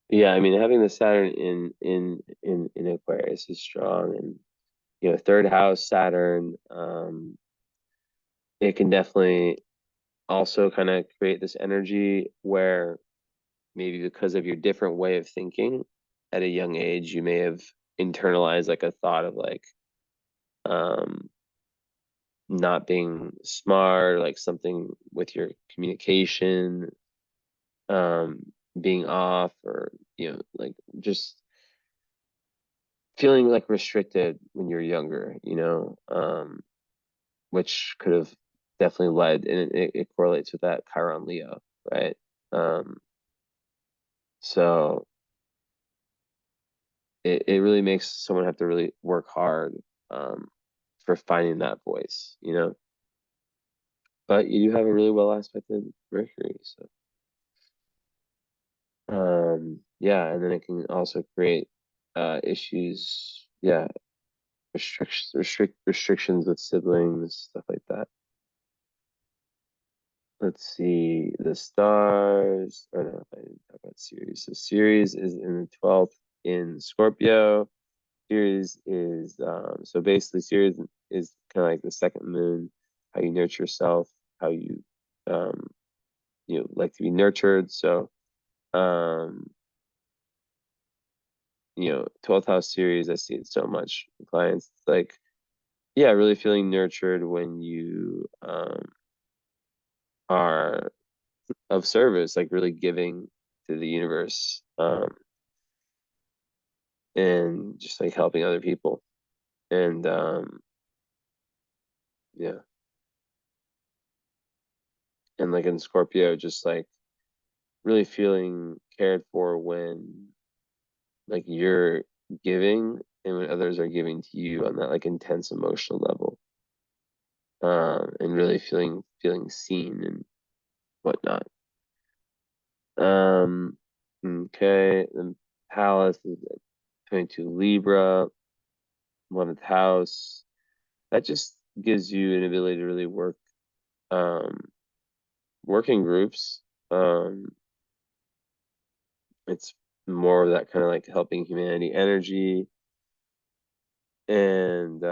Yeah, I mean, having the Saturn in Aquarius is strong, and third house Saturn, it can definitely also kind of create this energy where maybe because of your different way of thinking at a young age, you may have internalized like a thought of like um not being smart, like something with your communication, um, being off, or like just feeling like restricted when you're younger, which could have definitely led, and it correlates with that Chiron Leo, right? Um, so it really makes someone have to really work hard um, for finding that voice. But you do have a really well aspected Mercury, so yeah, and then it can also create issues, yeah, restrictions with siblings, stuff like that. Let's see, the stars. Oh no, I didn't talk about Ceres. So Ceres is in the 12th in Scorpio. Ceres is so basically Ceres is kind of like the second moon, how you nurture yourself, how um like to be nurtured. So um 12th house Ceres, I see it so much with clients. It's like, yeah, really feeling nurtured when you are of service, like really giving to the universe, and just like helping other people. And yeah, and like in Scorpio, just like really feeling cared for when like you're giving and when others are giving to you on that like intense emotional level, and really feeling seen and whatnot. Um, okay, the Palace is at 22 Libra, 11th house. That just gives you an ability to really um, work in groups. It's more of that kind of like helping humanity energy, and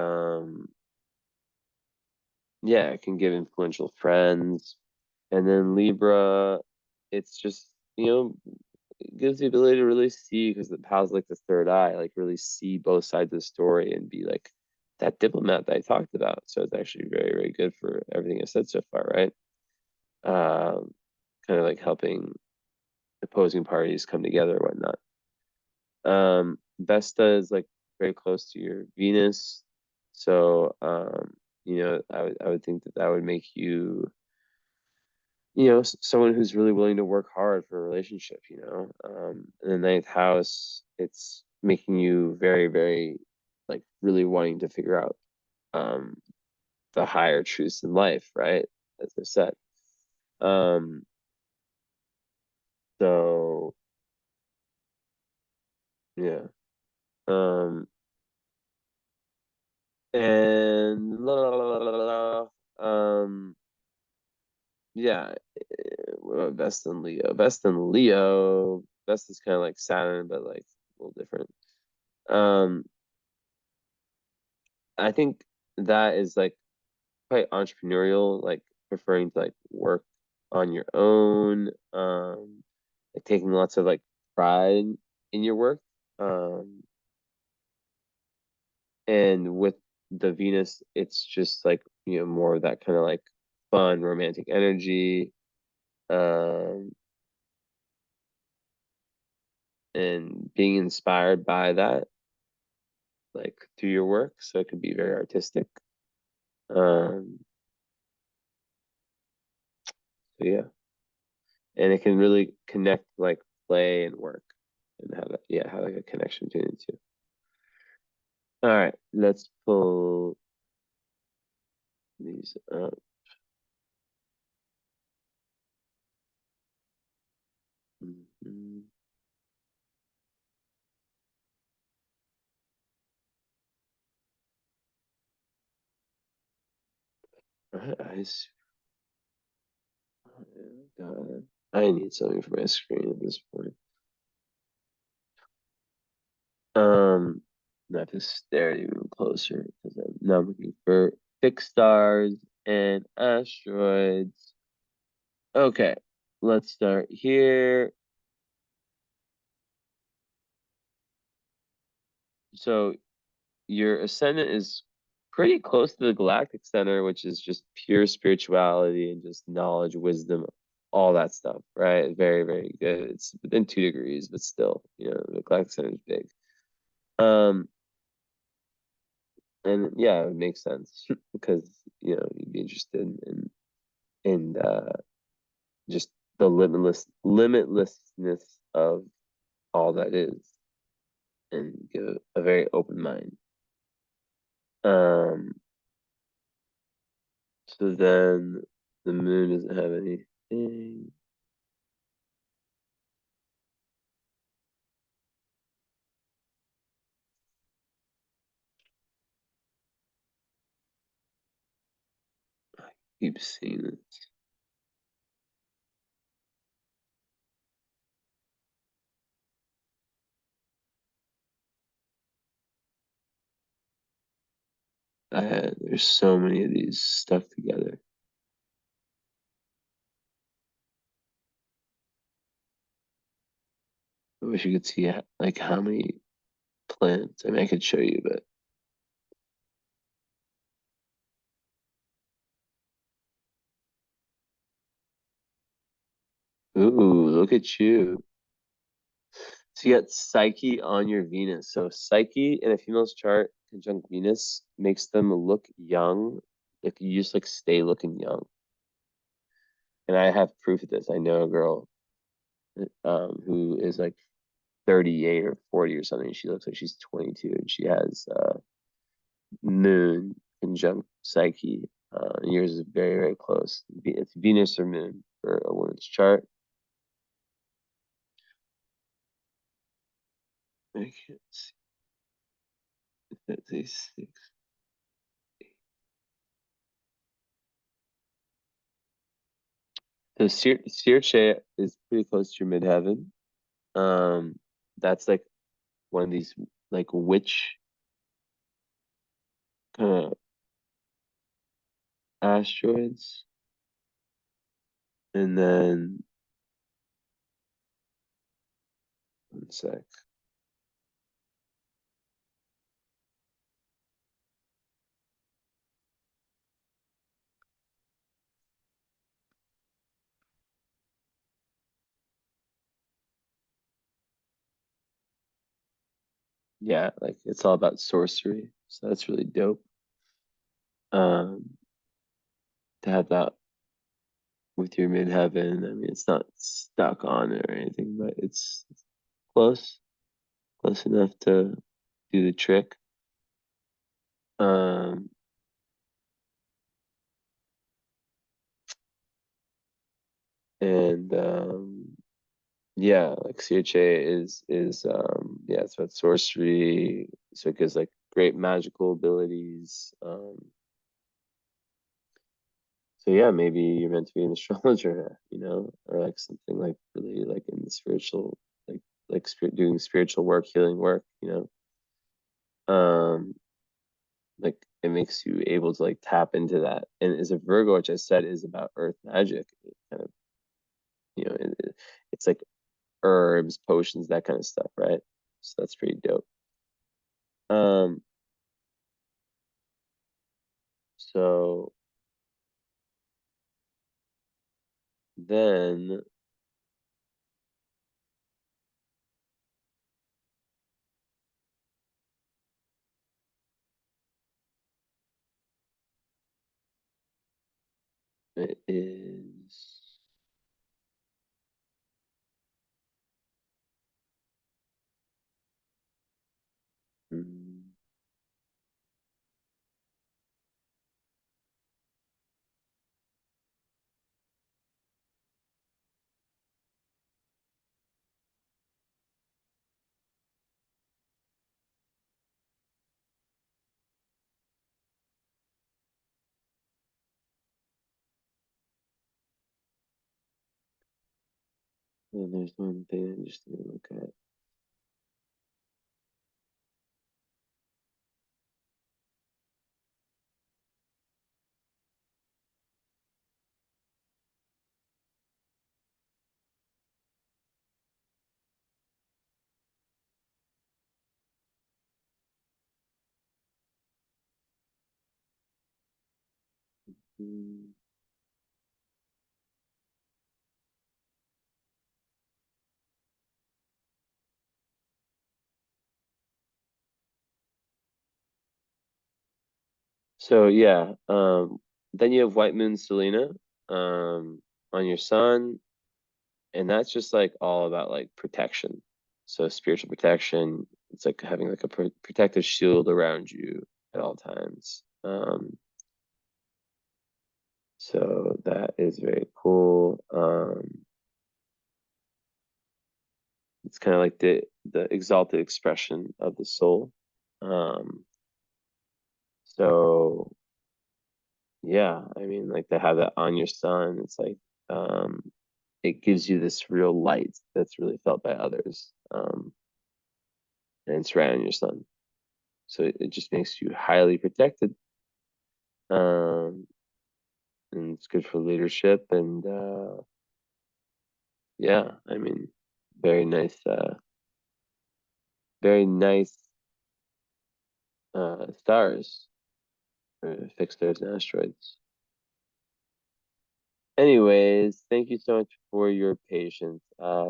yeah, it can give influential friends. And then Libra, it's just, it gives the ability to really see, because the pal's like the third eye, like really see both sides of the story and be like that diplomat that I talked about. So it's actually very, very good for everything I said so far, right? Um, Kind of like helping opposing parties come together or whatnot. Vesta is like very close to your Venus. So, I would think that that would make you, someone who's really willing to work hard for a relationship. In the ninth house, it's making you very, very, like, really wanting to figure out um, the higher truths in life, right? As I said. Um, so, yeah. Um, and yeah, what about Vesta and Leo? Vesta and Leo, Vesta's kind of like Saturn, but like a little different. Um, I think that is like quite entrepreneurial, like preferring to like work on your own, like taking lots of like pride in your work. Um, and with the Venus, it's just like, more of that kind of like fun, romantic energy, um, and being inspired by that, like through your work. So it could be very artistic. Um, so yeah, and it can really connect like play and work, and have like a connection between the two. All right, let's pull these up. Mhm. I see. Oh, God, I need something for my screen at this point. Um, I have to stare even closer because I'm now looking for fixed stars and asteroids. Okay, let's start here. So your ascendant is pretty close to the galactic center, which is just pure spirituality and just knowledge, wisdom, all that stuff, right? Very, very good. It's within 2 degrees, but still, the galactic center is big. Um, and yeah, it makes sense because you'd be interested in just the limitlessness of all that is, and give a very open mind. Um, so then the moon doesn't have anything. Keep seeing it. There's so many of these stuck together. I wish you could see like how many plants. I mean, I could show you, but ooh, look at you. So you got Psyche on your Venus. So Psyche in a female's chart conjunct Venus makes them look young. If you just like stay looking young. And I have proof of this. I know a girl who is like 38 or 40 or something. She looks like she's 22 and she has Moon conjunct Psyche. Yours is very, very close. It's Venus or Moon for a woman's chart. I can't see if that's a six. So Searche is pretty close to your midheaven. Um, that's like one of these like witch kind of asteroids. And then one sec. Yeah, like it's all about sorcery. So that's really dope. Um, to have that with your midheaven. I mean, it's not stuck on it or anything, but it's close, close enough to do the trick. Um, and yeah, like CHA is yeah, it's about sorcery. So it gives like great magical abilities. So yeah, maybe you're meant to be an astrologer, or like something like really like in the spiritual, like doing spiritual work, healing work, Um, like it makes you able to like tap into that. And as a Virgo, which I said is about earth magic, it kind of, it's like herbs, potions, that kind of stuff, right? So that's pretty dope. Um, so then it is, mm, and there's one thing I'm just gonna look at. Mm. So yeah, then you have White Moon Selena, on your sun, and that's just like all about like protection. So spiritual protection. It's like having like a protective shield around you at all times. So that is very cool. It's kind of like the exalted expression of the soul. Um, so yeah, I mean, like to have that on your sun, it's like um, it gives you this real light that's really felt by others, and it's right on your sun. So it just makes you highly protected, um, and it's good for leadership. And yeah, I mean, very nice, very nice stars for fixed stars and asteroids. Anyways, thank you so much for your patience.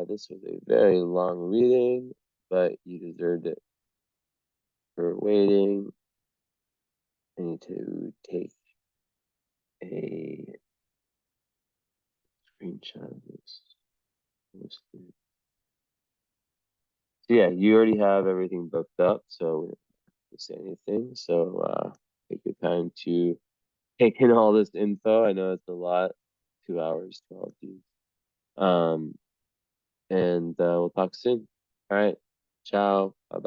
This was a very long reading, but you deserved it for waiting. I need to take a screenshot of this. So yeah, you already have everything booked up, so we don't have to say anything. So take your time to take in all this info. I know it's a lot, 2 hours, 12 these. And we'll talk soon. All right. Ciao. Bye bye.